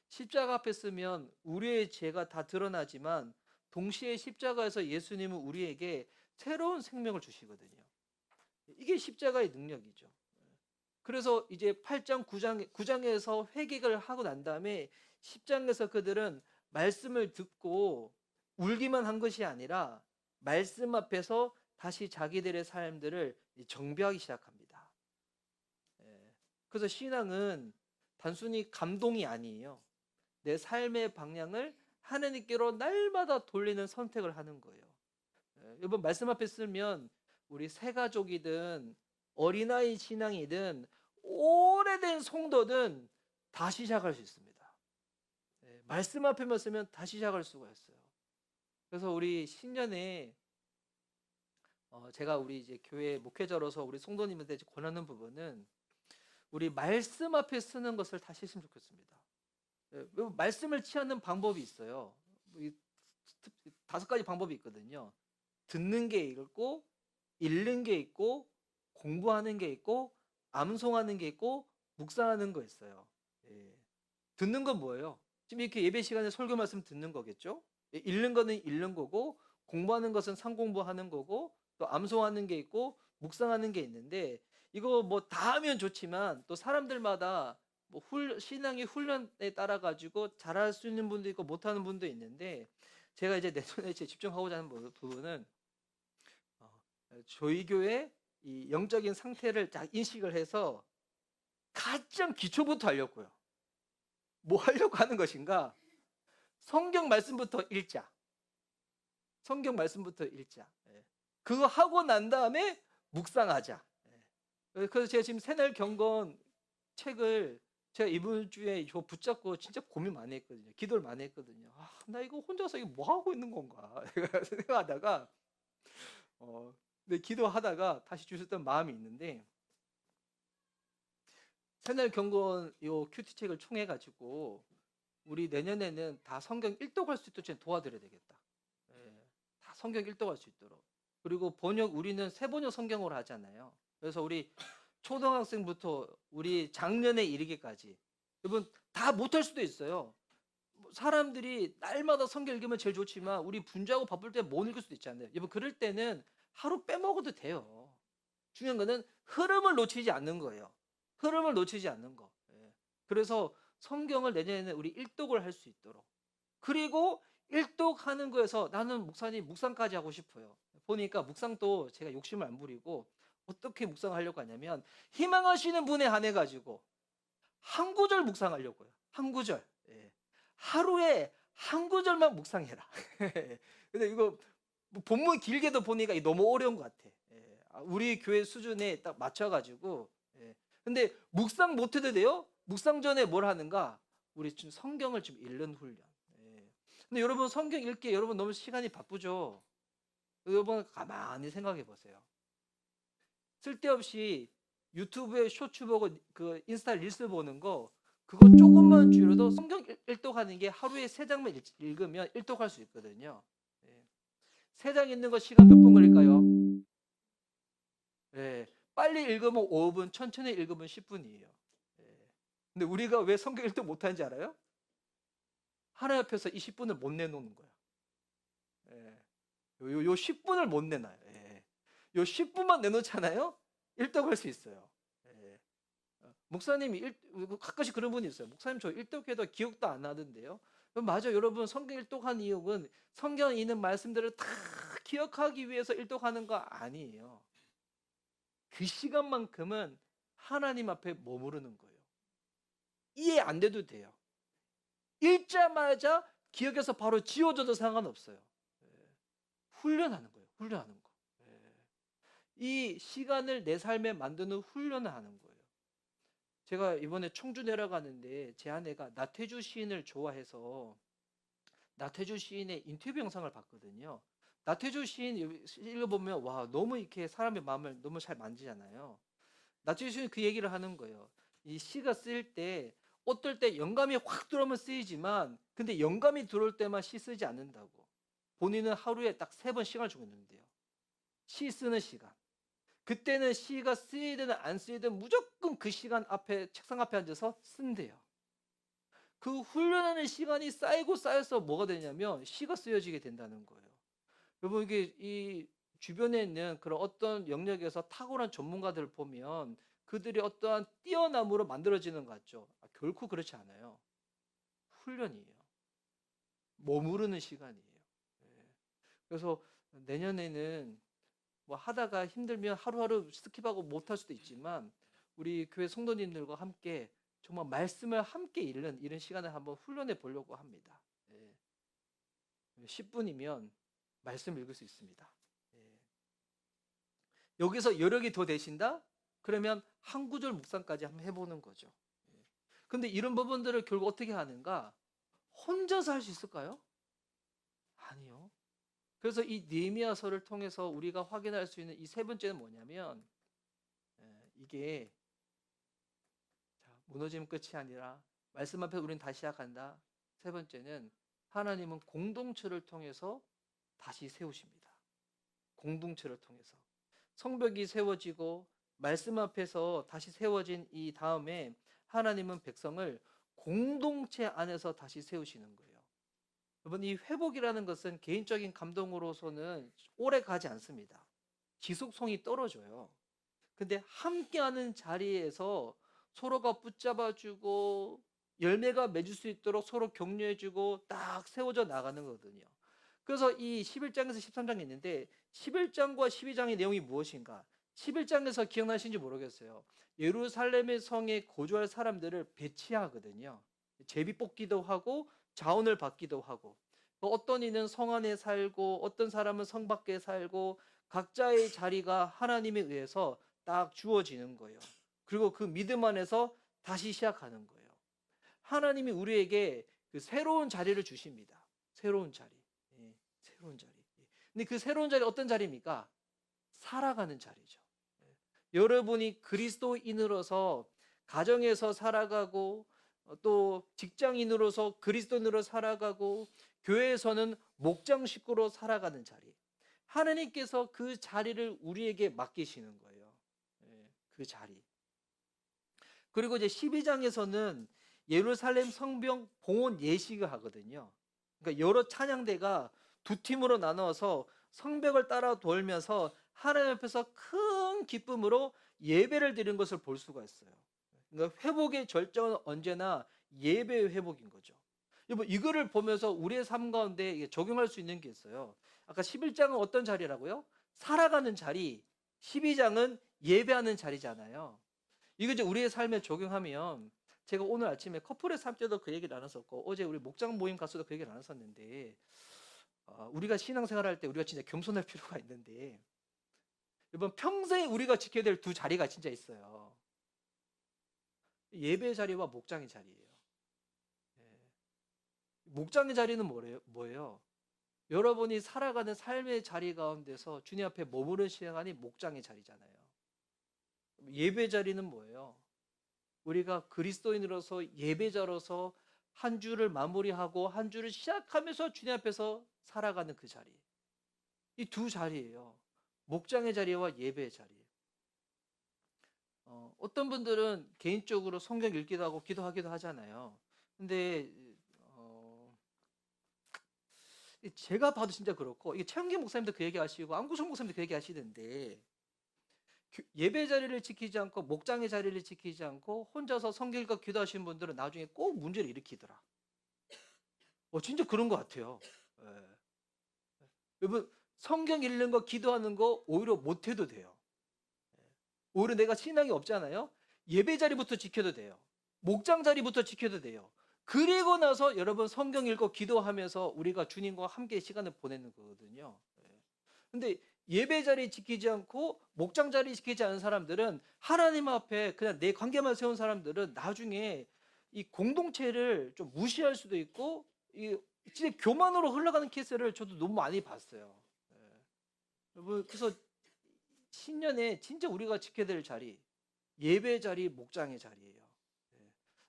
십자가 앞에 쓰면 우리의 죄가 다 드러나지만 동시에 십자가에서 예수님은 우리에게 새로운 생명을 주시거든요. 이게 십자가의 능력이죠. 그래서 이제 8장, 9장에서 회개를 하고 난 다음에 10장에서 그들은 말씀을 듣고 울기만 한 것이 아니라 말씀 앞에서 다시 자기들의 삶들을 정비하기 시작합니다. 그래서 신앙은 단순히 감동이 아니에요. 내 삶의 방향을 하나님께로 날마다 돌리는 선택을 하는 거예요. 이번 말씀 앞에 쓰면 우리 새가족이든 어린아이 신앙이든 오래된 성도든 다시 시작할 수 있습니다. 말씀 앞에만 쓰면 다시 시작할 수가 있어요. 그래서 우리 신년에 제가 우리 이제 교회 목회자로서 우리 성도님한테 권하는 부분은 우리 말씀 앞에 쓰는 것을 다시 했으면 좋겠습니다. 말씀을 취하는 방법이 있어요. 5가지 방법이 있거든요. 듣는 게 있고, 읽는 게 있고, 공부하는 게 있고, 암송하는 게 있고, 묵상하는 거 있어요. 듣는 건 뭐예요? 지금 이렇게 예배 시간에 설교 말씀 듣는 거겠죠? 읽는 거는 읽는 거고, 공부하는 것은 상공부하는 거고, 또 암송하는 게 있고, 묵상하는 게 있는데, 이거 뭐 다 하면 좋지만 또 사람들마다 뭐 신앙의 훈련에 따라 가지고 잘할 수 있는 분도 있고 못하는 분도 있는데 제가 이제 내년에 집중하고자 하는 부분은 저희 교회 이 영적인 상태를 딱 인식을 해서 가장 기초부터 하려고요. 뭐 하려고 하는 것인가? 성경 말씀부터 읽자. 성경 말씀부터 읽자. 예. 그거 하고 난 다음에 묵상하자. 예. 그래서 제가 지금 새날 경건 책을 제가 이번 주에 이거 붙잡고 진짜 고민 많이 했거든요. 기도를 많이 했거든요. 나 이거 혼자서 이거 뭐 하고 있는 건가 생각하다가 근데 기도하다가 다시 주셨던 마음이 있는데, 새날 경건 요 큐티 책을 총해 가지고 우리 내년에는 다 성경 일독할 수 있도록 도와드려야 되겠다. 예, 다 성경 일독할 수 있도록. 그리고 번역, 우리는 새 번역 성경으로 하잖아요. 그래서 우리 초등학생부터 우리 장년에 이르기까지, 여러분 다 못할 수도 있어요. 사람들이 날마다 성경 읽으면 제일 좋지만 우리 분주하고 바쁠 때 못 읽을 수도 있잖아요. 여러분 그럴 때는 하루 빼먹어도 돼요. 중요한 거는 흐름을 놓치지 않는 거예요. 흐름을 놓치지 않는 거. 예. 그래서 성경을 내년에는 우리 일독을 할 수 있도록. 그리고 일독하는 거에서 나는 목사님 묵상까지 하고 싶어요. 보니까 묵상도 제가 욕심을 안 부리고 어떻게 묵상하려고 하냐면, 희망하시는 분에 한해 가지고 한 구절 묵상하려고요. 한 구절. 예. 하루에 한 구절만 묵상해라. 근데 이거 뭐 본문 길게도 보니까 너무 어려운 것 같아. 예. 우리 교회 수준에 딱 맞춰가지고. 예. 근데 묵상 못해도 돼요? 묵상 전에 뭘 하는가? 우리 좀 성경을 좀 읽는 훈련. 예. 근데 여러분 성경 읽기 여러분 너무 시간이 바쁘죠? 여러분 가만히 생각해 보세요. 쓸데없이 유튜브에 쇼츠 보고 그 인스타 릴스 보는 거, 그거 조금만 줄여도 성경 일독하는 게 하루에 3장만 읽으면 일독할 수 있거든요. 예. 3장 읽는 거 시간 몇 분 걸릴까요? 예. 빨리 읽으면 5분, 천천히 읽으면 10분이에요. 예. 근데 우리가 왜 성경 일독 못하는지 알아요? 하나님 앞에서 이 10분을 못 내놓는 거야. 예. 요 10분을 못 내놔요. 예. 요 10분만 내놓잖아요? 일독할 수 있어요. 예. 목사님이 가끔씩 그런 분이 있어요. 목사님 저 일독해도 기억도 안 나던데요. 맞아, 여러분 성경 일독한 이유는 성경에 있는 말씀들을 다 기억하기 위해서 일독하는 거 아니에요. 그 시간만큼은 하나님 앞에 머무르는 거예요. 이해 안 돼도 돼요. 읽자마자 기억에서 바로 지워져도 상관없어요. 훈련하는 거예요. 훈련하는 거. 이 시간을 내 삶에 만드는 훈련을 하는 거예요. 제가 이번에 청주 내려가는데 제 아내가 나태주 시인을 좋아해서 나태주 시인의 인터뷰 영상을 봤거든요. 나태주 시인 읽어보면 와, 너무 이렇게 사람의 마음을 너무 잘 만지잖아요. 나태주 시인 그 얘기를 하는 거예요. 이 시가 쓰일 때 어떨 때 영감이 확 들어오면 쓰이지만, 근데 영감이 들어올 때만 시 쓰지 않는다고. 본인은 하루에 딱 3번 시간을 주고 있는데요. 시 쓰는 시간. 그때는 시가 쓰이든 안 쓰이든 무조건 그 시간 앞에, 책상 앞에 앉아서 쓴대요. 그 훈련하는 시간이 쌓이고 쌓여서 뭐가 되냐면 시가 쓰여지게 된다는 거예요. 여러분 이게 이 주변에 있는 그런 어떤 영역에서 탁월한 전문가들을 보면 그들이 어떠한 뛰어남으로 만들어지는 것 같죠. 결코 그렇지 않아요. 훈련이에요. 머무르는 시간이에요. 예. 그래서 내년에는 뭐 하다가 힘들면 하루하루 스킵하고 못할 수도 있지만 우리 교회 성도님들과 함께 정말 말씀을 함께 읽는 이런 시간을 한번 훈련해 보려고 합니다. 예. 10분이면 말씀 읽을 수 있습니다. 예. 여기서 여력이 더 되신다? 그러면 한 구절 묵상까지 한번 해보는 거죠. 예. 근데 이런 부분들을 결국 어떻게 하는가? 혼자서 할 수 있을까요? 아니요. 그래서 이 느헤미야서를 통해서 우리가 확인할 수 있는 이 3번째는 뭐냐면, 이게 무너지면 끝이 아니라 말씀 앞에 우리는 다시 시작한다. 3번째는 하나님은 공동체를 통해서 다시 세우십니다. 공동체를 통해서 성벽이 세워지고 말씀 앞에서 다시 세워진 이 다음에 하나님은 백성을 공동체 안에서 다시 세우시는 거예요. 여러분 이 회복이라는 것은 개인적인 감동으로서는 오래 가지 않습니다. 지속성이 떨어져요. 근데 함께하는 자리에서 서로가 붙잡아주고 열매가 맺을 수 있도록 서로 격려해주고 딱 세워져 나가는 거거든요. 그래서 이 11장에서 13장이 있는데 11장과 12장의 내용이 무엇인가? 11장에서 기억나시는지 모르겠어요. 예루살렘의 성에 거주할 사람들을 배치하거든요. 제비 뽑기도 하고 자원을 받기도 하고 어떤 이는 성 안에 살고 어떤 사람은 성 밖에 살고 각자의 자리가 하나님에 의해서 딱 주어지는 거예요. 그리고 그 믿음 안에서 다시 시작하는 거예요. 하나님이 우리에게 그 새로운 자리를 주십니다. 새로운 자리. 예, 새로운 자리. 예. 근데 그 새로운 자리 어떤 자리입니까? 살아가는 자리죠. 예. 여러분이 그리스도인으로서 가정에서 살아가고 또 직장인으로서 그리스도인으로 살아가고 교회에서는 목장 식구로 살아가는 자리. 하나님께서 그 자리를 우리에게 맡기시는 거예요. 예, 그 자리. 그리고 이제 12장에서는 예루살렘 성벽 봉헌 예식을 하거든요. 그러니까 여러 찬양대가 두 팀으로 나눠서 성벽을 따라 돌면서 하나님 앞에서 큰 기쁨으로 예배를 드리는 것을 볼 수가 있어요. 그러니까 회복의 절정은 언제나 예배의 회복인 거죠. 여러분 이거를 보면서 우리의 삶 가운데 적용할 수 있는 게 있어요. 아까 11장은 어떤 자리라고요? 살아가는 자리. 12장은 예배하는 자리잖아요. 이거 이제 우리의 삶에 적용하면 제가 오늘 아침에 커플의 삶 때도 그 얘기 나눴었고 어제 우리 목장 모임 가서도 그 얘기 나눴었는데 우리가 신앙생활할 때 우리가 진짜 겸손할 필요가 있는데 여러분 평생 우리가 지켜야 될 두 자리가 진짜 있어요. 예배 자리와 목장의 자리예요. 예. 목장의 자리는 뭐예요? 여러분이 살아가는 삶의 자리 가운데서 주님 앞에 머무르는 시간이 목장의 자리잖아요. 예배 자리는 뭐예요? 우리가 그리스도인으로서 예배자로서 한 주를 마무리하고 한 주를 시작하면서 주님 앞에서 살아가는 그 자리. 이 두 자리예요. 목장의 자리와 예배의 자리. 어떤 분들은 개인적으로 성경 읽기도 하고 기도하기도 하잖아요. 근데 제가 봐도 진짜 그렇고 이게 최영기 목사님도 그 얘기 하시고 안구성 목사님도 그 얘기 하시던데 예배 자리를 지키지 않고 목장의 자리를 지키지 않고 혼자서 성경 읽고 기도하시는 분들은 나중에 꼭 문제를 일으키더라. 진짜 그런 것 같아요. 예. 여러분 성경 읽는 거 기도하는 거 오히려 못해도 돼요. 오히려 내가 신앙이 없잖아요. 예배 자리부터 지켜도 돼요. 목장 자리부터 지켜도 돼요. 그리고 나서 여러분 성경 읽고 기도하면서 우리가 주님과 함께 시간을 보내는 거거든요. 근데 예배 자리 지키지 않고 목장 자리 지키지 않은 사람들은 하나님 앞에 그냥 내 관계만 세운 사람들은 나중에 이 공동체를 좀 무시할 수도 있고 이 진짜 교만으로 흘러가는 케이스를 저도 너무 많이 봤어요. 여러분 그래서 신년에 진짜 우리가 지켜야 될 자리 예배 자리 목장의 자리예요.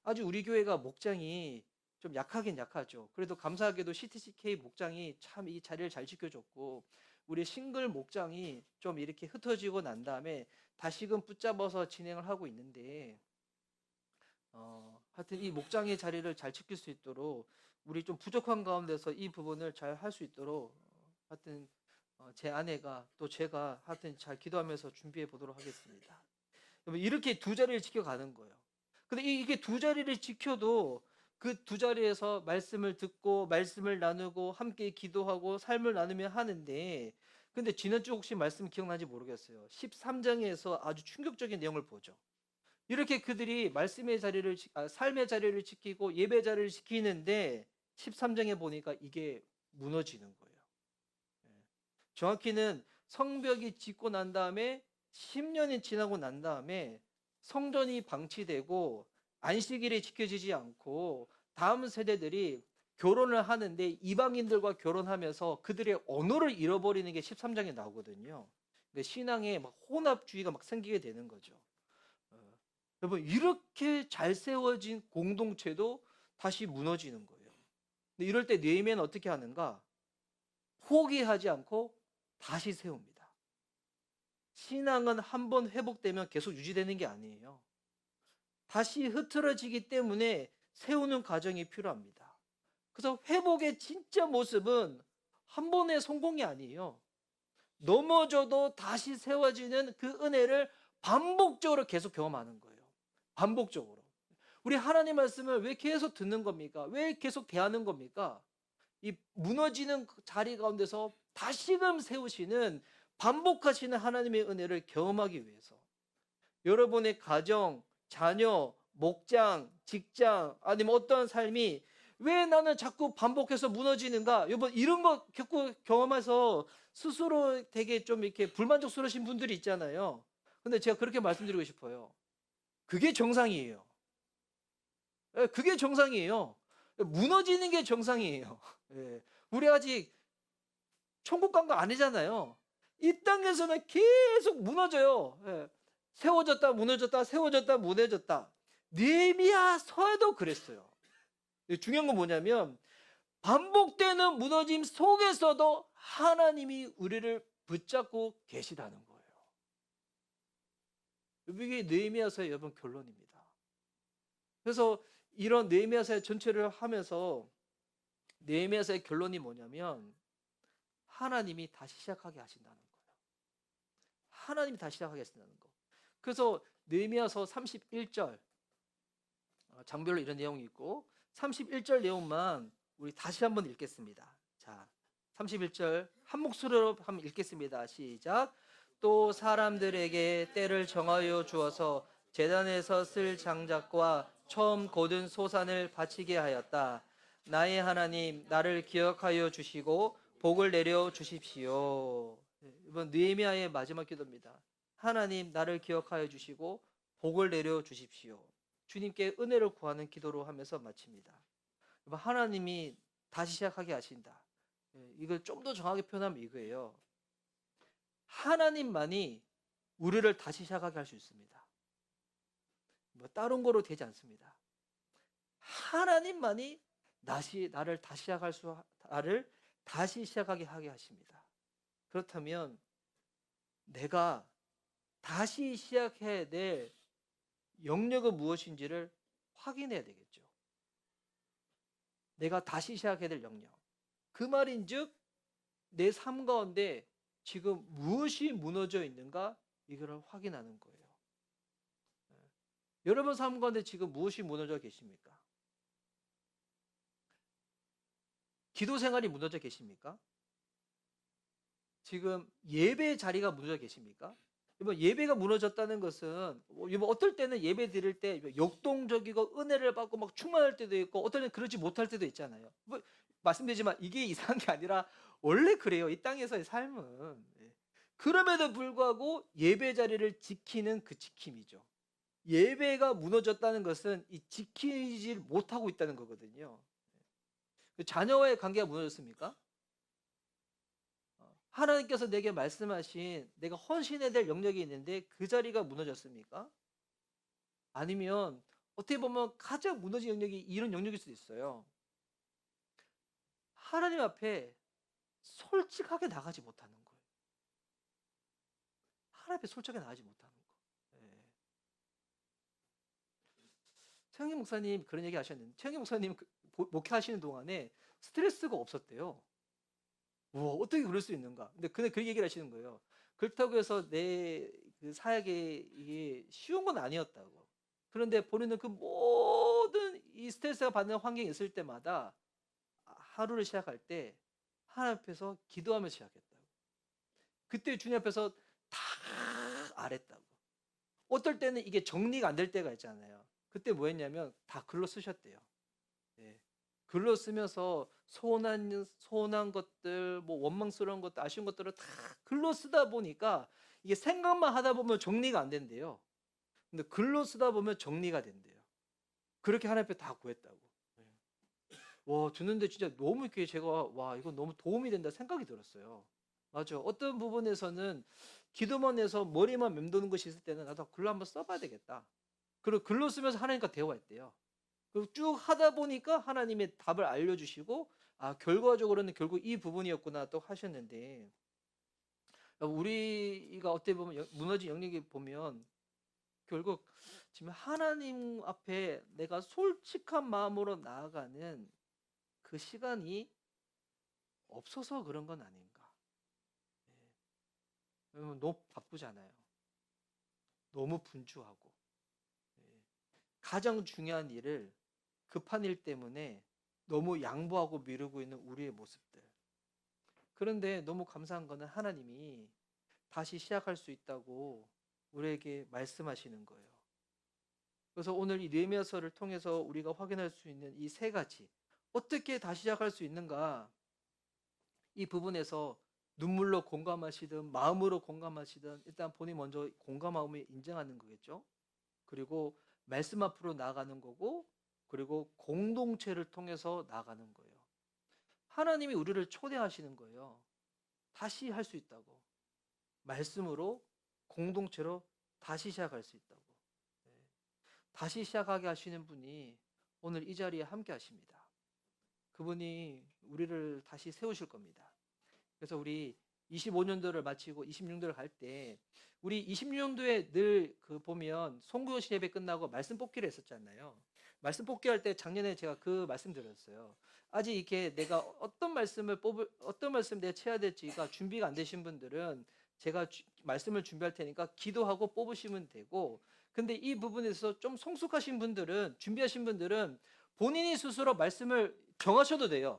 아주 우리 교회가 목장이 좀 약하긴 약하죠. 그래도 감사하게도 CTCK 목장이 참 이 자리를 잘 지켜줬고 우리 싱글 목장이 좀 이렇게 흩어지고 난 다음에 다시금 붙잡아서 진행을 하고 있는데 하여튼 이 목장의 자리를 잘 지킬 수 있도록 우리 좀 부족한 가운데서 이 부분을 잘 할 수 있도록 하여튼 제 아내가 또 제가 하여튼 잘 기도하면서 준비해 보도록 하겠습니다. 이렇게 두 자리를 지켜가는 거예요. 근데 이게 두 자리를 지켜도 그 두 자리에서 말씀을 듣고 말씀을 나누고 함께 기도하고 삶을 나누며 하는데 근데 지난주 혹시 말씀 기억나는지 모르겠어요. 13장에서 아주 충격적인 내용을 보죠. 이렇게 그들이 말씀의 자리를 삶의 자리를 지키고 예배 자리를 지키는데 13장에 보니까 이게 무너지는 거예요. 정확히는 성벽이 짓고 난 다음에 10년이 지나고 난 다음에 성전이 방치되고 안식일이 지켜지지 않고 다음 세대들이 결혼을 하는데 이방인들과 결혼하면서 그들의 언어를 잃어버리는 게 13장에 나오거든요. 그러니까 신앙에 막 혼합주의가 막 생기게 되는 거죠. 여러분 이렇게 잘 세워진 공동체도 다시 무너지는 거예요. 근데 이럴 때 느헤미야는 어떻게 하는가? 포기하지 않고 다시 세웁니다. 신앙은 한번 회복되면 계속 유지되는 게 아니에요. 다시 흐트러지기 때문에 세우는 과정이 필요합니다. 그래서 회복의 진짜 모습은 한 번의 성공이 아니에요. 넘어져도 다시 세워지는 그 은혜를 반복적으로 계속 경험하는 거예요. 반복적으로. 우리 하나님 말씀을 왜 계속 듣는 겁니까? 왜 계속 대하는 겁니까? 이 무너지는 자리 가운데서 다시금 세우시는 반복하시는 하나님의 은혜를 경험하기 위해서 여러분의 가정, 자녀, 목장, 직장 아니면 어떤 삶이 왜 나는 자꾸 반복해서 무너지는가? 여러분 이런 거 겪고 경험해서 스스로 되게 좀 이렇게 불만족스러우신 분들이 있잖아요. 근데 제가 그렇게 말씀드리고 싶어요. 그게 정상이에요. 예, 그게 정상이에요. 무너지는 게 정상이에요. 예. 우리 아직 천국 간 거 아니잖아요. 이 땅에서는 계속 무너져요. 예. 세워졌다 무너졌다 세워졌다 무너졌다. 느헤미야서에도 그랬어요. 중요한 건 뭐냐면 반복되는 무너짐 속에서도 하나님이 우리를 붙잡고 계시다는 거예요. 이게 느헤미야서의 여러분 결론입니다. 그래서 이런 느헤미야서 전체를 하면서 느헤미야서의 결론이 뭐냐면 하나님이 다시 시작하게 하신다는 거예요. 하나님이 다시 시작하게 하신다는 거. 그래서 느헤미야서 31절 장별로 이런 내용이 있고 31절 내용만 우리 다시 한번 읽겠습니다. 자, 31절 한 목소리로 한번 읽겠습니다. 시작. 또 사람들에게 때를 정하여 주어서 제단에서 쓸 장작과 처음 거둔 소산을 바치게 하였다. 나의 하나님 나를 기억하여 주시고 복을 내려 주십시오. 이번 느헤미야의 마지막 기도입니다. 하나님 나를 기억하여 주시고 복을 내려 주십시오. 주님께 은혜를 구하는 기도로 하면서 마칩니다. 하나님이 다시 시작하게 하신다. 이걸 좀 더 정확하게 표현하면 이거예요. 하나님만이 우리를 다시 시작하게 할 수 있습니다. 뭐 다른 거로 되지 않습니다. 하나님만이 나를 다시 시작하게 하게 하십니다. 그렇다면 내가 다시 시작해야 될 영역은 무엇인지를 확인해야 되겠죠. 내가 다시 시작해야 될 영역. 그 말인즉 내 삶 가운데 지금 무엇이 무너져 있는가 이거를 확인하는 거예요. 여러분 삶 가운데 지금 무엇이 무너져 계십니까? 기도 생활이 무너져 계십니까? 지금 예배 자리가 무너져 계십니까? 이번 예배가 무너졌다는 것은 이번 어떨 때는 예배 드릴 때 역동적이고 은혜를 받고 막 충만할 때도 있고 어떨 때는 그렇지 못할 때도 있잖아요. 뭐 말씀드리지만 이게 이상한 게 아니라 원래 그래요. 이 땅에서의 삶은. 그럼에도 불구하고 예배 자리를 지키는 그 지킴이죠. 예배가 무너졌다는 것은 이 지키지 못하고 있다는 거거든요. 자녀와의 관계가 무너졌습니까? 하나님께서 내게 말씀하신 내가 헌신해야 될 영역이 있는데 그 자리가 무너졌습니까? 아니면 어떻게 보면 가장 무너진 영역이 이런 영역일 수도 있어요. 하나님 앞에 솔직하게 나가지 못하는 거예요. 하나님 앞에 솔직하게 나가지 못하는 거. 예. 최영기 목사님 그런 얘기 하셨는데 최영기 목사님 목회하시는 동안에 스트레스가 없었대요. 우와, 어떻게 그럴 수 있는가? 근데 그 얘기를 하시는 거예요. 그렇다고 해서 내 사역이 이게 쉬운 건 아니었다고. 그런데 본인은 그 모든 이 스트레스가 받는 환경이 있을 때마다 하루를 시작할 때 하나님 앞에서 기도하며 시작했다고. 그때 주님 앞에서 다 아랬다고. 어떨 때는 이게 정리가 안 될 때가 있잖아요. 그때 뭐 했냐면 다 글로 쓰셨대요. 예. 글로 쓰면서 소원한 것들, 뭐 원망스러운 것들, 아쉬운 것들을 다 글로 쓰다 보니까 이게 생각만 하다 보면 정리가 안 된대요. 근데 글로 쓰다 보면 정리가 된대요. 그렇게 하나님 앞에 다 구했다고. 예. 와, 듣는데 진짜 너무 이렇게 제가 와, 이건 너무 도움이 된다 생각이 들었어요. 맞아. 어떤 부분에서는 기도만 해서 머리만 맴도는 것이 있을 때는 나도 글로 한번 써봐야 되겠다. 그리고 글로 쓰면서 하나님과 대화했대요. 그리고 쭉 하다 보니까 하나님의 답을 알려주시고 결과적으로는 결국 이 부분이었구나 또 하셨는데 우리가 어떻게 보면 무너진 영역에 보면 결국 지금 하나님 앞에 내가 솔직한 마음으로 나아가는 그 시간이 없어서 그런 건 아닌가. 왜냐면 너무 바쁘잖아요. 너무 분주하고 가장 중요한 일을 급한 일 때문에 너무 양보하고 미루고 있는 우리의 모습들. 그런데 너무 감사한 거는 하나님이 다시 시작할 수 있다고 우리에게 말씀하시는 거예요. 그래서 오늘 이 느헤미야서를 통해서 우리가 확인할 수 있는 이 세 가지. 어떻게 다시 시작할 수 있는가? 이 부분에서 눈물로 공감하시든 마음으로 공감하시든 일단 본인이 먼저 공감함을 인정하는 거겠죠. 그리고 말씀 앞으로 나아가는 거고, 그리고 공동체를 통해서 나아가는 거예요. 하나님이 우리를 초대하시는 거예요. 다시 할 수 있다고. 말씀으로 공동체로 다시 시작할 수 있다고. 네. 다시 시작하게 하시는 분이 오늘 이 자리에 함께 하십니다. 그분이 우리를 다시 세우실 겁니다. 그래서 우리 25년도를 마치고 26년도를 갈 때, 우리 26년도에 늘 그 보면 송구yo시 예배 끝나고 말씀 뽑기를 했었잖아요. 말씀 뽑기 할 때 작년에 제가 그 말씀 드렸어요. 아직 이렇게 내가 어떤 말씀 내가 채야 될지가 준비가 안 되신 분들은 제가 말씀을 준비할 테니까 기도하고 뽑으시면 되고, 근데 이 부분에서 좀 성숙하신 분들은, 준비하신 분들은 본인이 스스로 말씀을 정하셔도 돼요.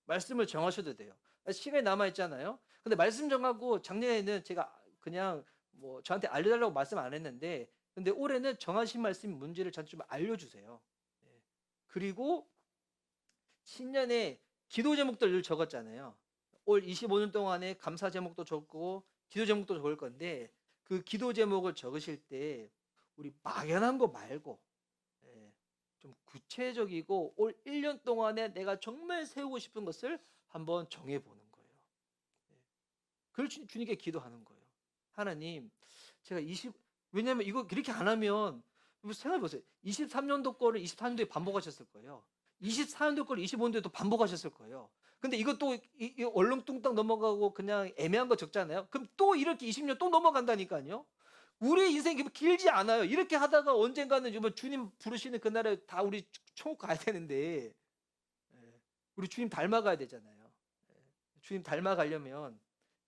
말씀을 정하셔도 돼요. 시간이 남아 있잖아요. 근데 말씀 정하고 작년에는 제가 그냥 뭐 저한테 알려달라고 말씀 안 했는데, 근데 올해는 정하신 말씀 문제를 저한테 좀 알려주세요. 네. 그리고 신년에 기도 제목들 늘 적었잖아요. 올 25년 동안에 감사 제목도 적고 기도 제목도 적을 건데, 그 기도 제목을 적으실 때 우리 막연한 거 말고 예, 좀 구체적이고 올 1년 동안에 내가 정말 세우고 싶은 것을 한번 정해보는 거예요. 예. 그걸 주님께 기도하는 거예요. 하나님, 제가 왜냐면 이거 그렇게 안 하면, 생각해보세요. 23년도 거를 24년도에 반복하셨을 거예요. 24년도 거를 25년도에도 반복하셨을 거예요. 근데 이것도 얼렁뚱땅 넘어가고 그냥 애매한 거 적잖아요. 그럼 또 이렇게 20년 또 넘어간다니까요. 우리의 인생이 길지 않아요. 이렇게 하다가 언젠가는 주님 부르시는 그날에 다 우리 천국 가야 되는데, 예, 우리 주님 닮아가야 되잖아요. 예, 주님 닮아가려면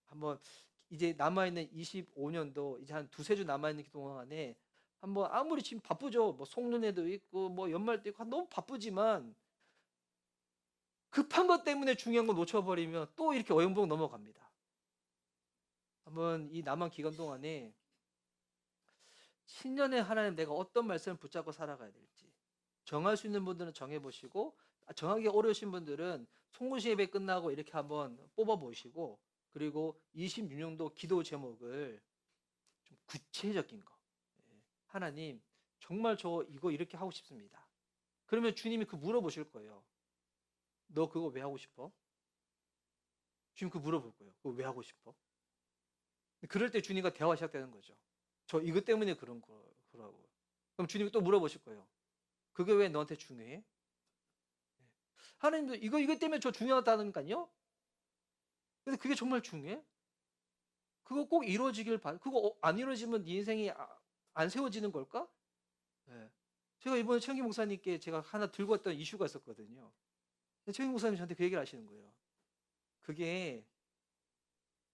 한번 이제 남아있는 25년도 이제 한 두세 주 남아있는 동안에 한번, 아무리 지금 바쁘죠. 뭐 송년회도 있고 뭐 연말도 있고 너무 바쁘지만, 급한 것 때문에 중요한 거 놓쳐버리면 또 이렇게 어영부영 넘어갑니다. 한번 이 남은 기간 동안에 신년에 하나님 내가 어떤 말씀을 붙잡고 살아가야 될지 정할 수 있는 분들은 정해보시고, 정하기 어려우신 분들은 송구시 예배 끝나고 이렇게 한번 뽑아보시고, 그리고 26년도 기도 제목을 좀 구체적인 거, 예, 하나님 정말 저 이거 이렇게 하고 싶습니다. 그러면 주님이 그 물어보실 거예요. 너 그거 왜 하고 싶어? 주님 그거 물어볼 거예요. 그거 왜 하고 싶어? 그럴 때 주님과 대화가 시작되는 거죠. 저 이것 때문에 그러고. 그럼 주님이 또 물어보실 거예요. 그게 왜 너한테 중요해? 하나님도 이것 때문에 저 중요하다니까요. 근데 그게 정말 중요해? 그거 꼭 이루어지길 그거 안 이루어지면 네 인생이 안 세워지는 걸까? 네. 제가 이번에 최영기 목사님께 제가 하나 들고 왔던 이슈가 있었거든요. 최영기 목사님 저한테 그 얘기를 하시는 거예요. 그게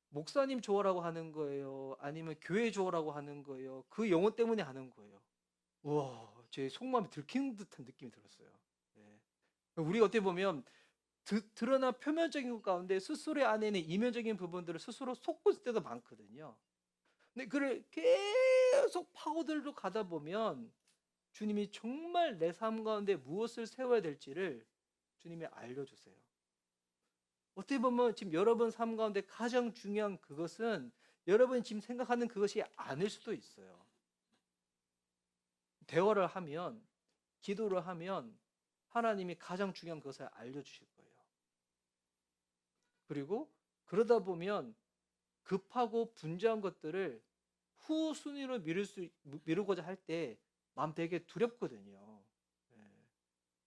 목사님 좋아라고 하는 거예요? 아니면 교회 좋아라고 하는 거예요? 그 영혼 때문에 하는 거예요? 우와, 제 속마음이 들키는 듯한 느낌이 들었어요. 네. 우리가 어떻게 보면 드러난 표면적인 것 가운데 스스로의 안에는 이면적인 부분들을 스스로 속고 있을 때도 많거든요. 근데 그를 계속 파고들고 가다 보면 주님이 정말 내 삶 가운데 무엇을 세워야 될지를 주님이 알려주세요. 어떻게 보면 지금 여러분 삶 가운데 가장 중요한 그것은 여러분이 지금 생각하는 그것이 아닐 수도 있어요. 대화를 하면, 기도를 하면 하나님이 가장 중요한 그것을 알려주실 거예요. 그리고 그러다 보면 급하고 분주한 것들을 후순위로 미루고자 할 때 마음 되게 두렵거든요. 예.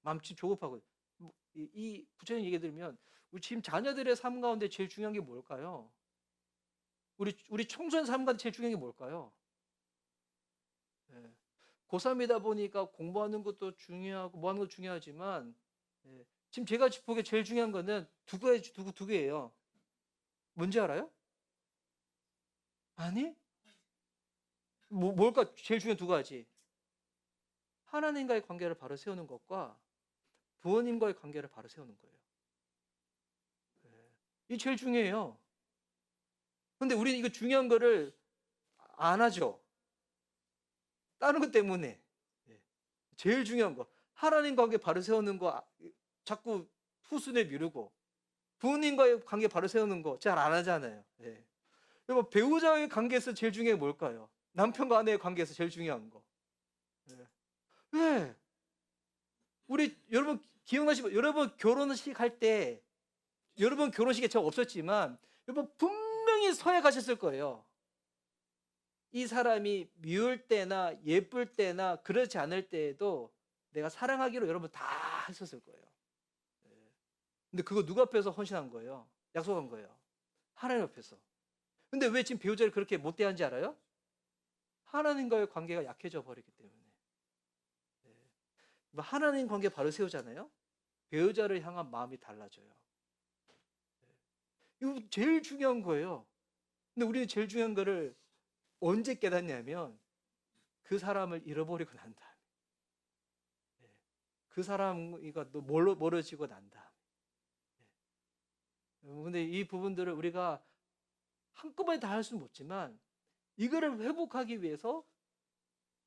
마음 지금 조급하고. 이 구체적인 얘기 들으면 우리 지금 자녀들의 삶 가운데 제일 중요한 게 뭘까요? 우리 청소년 삶 가운데 제일 중요한 게 뭘까요? 예. 고3이다 보니까 공부하는 것도 중요하고 뭐 하는 것도 중요하지만, 예, 지금 제가 보기에 제일 중요한 거는 두 개예요. 뭔지 알아요? 아니? 뭘까? 제일 중요한 두 가지. 하나님과의 관계를 바로 세우는 것과 부모님과의 관계를 바로 세우는 거예요. 예. 이게 제일 중요해요. 근데 우리는 이거 중요한 거를 안 하죠. 다른 것 때문에. 예. 제일 중요한 거. 하나님 관계 바로 세우는 거 자꾸 후순위에 미루고 부모님과의 관계 바로 세우는 거 잘 안 하잖아요. 예. 여러분 배우자의 관계에서 제일 중요한 게 뭘까요? 남편과 아내의 관계에서 제일 중요한 거. 예. 왜? 우리 여러분 기억나시죠? 여러분 결혼식 할 때 여러분 결혼식에 저 없었지만 여러분 분명히 서약하셨을 거예요. 이 사람이 미울 때나 예쁠 때나 그렇지 않을 때에도 내가 사랑하기로 여러분 다 했었을 거예요. 예. 근데 그거 누구 앞에서 헌신한 거예요? 약속한 거예요. 하나님 앞에서. 근데 왜 지금 배우자를 그렇게 못 대하는지 알아요? 하나님과의 관계가 약해져 버리기 때문에. 예. 하나님 관계 바로 세우잖아요. 배우자를 향한 마음이 달라져요. 이거 제일 중요한 거예요. 근데 우리는 제일 중요한 거를 언제 깨닫냐면 그 사람을 잃어버리고 난 다음에. 예. 그 사람과 멀어지고 난 다음에. 예. 근데 이 부분들을 우리가 한꺼번에 다 할 수는 없지만 이거를 회복하기 위해서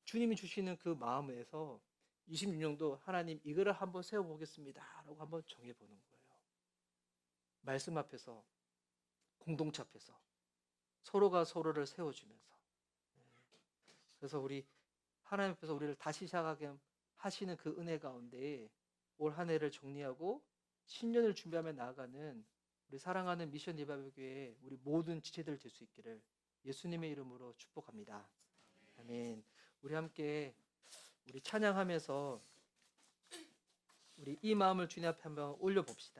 주님이 주시는 그 마음에서 26년도 하나님 이거를 한번 세워보겠습니다 라고 한번 정해보는 거예요. 말씀 앞에서 공동체 앞에서 서로가 서로를 세워주면서. 그래서 우리 하나님 앞에서 우리를 다시 시작하게 하시는 그 은혜 가운데 올 한 해를 정리하고 신년을 준비하며 나아가는 우리 사랑하는 미션 리바이벌교회 우리 모든 지체들 될 수 있기를 예수님의 이름으로 축복합니다. 아멘. 우리 함께 우리 찬양하면서 우리 이 마음을 주님 앞에 한번 올려봅시다.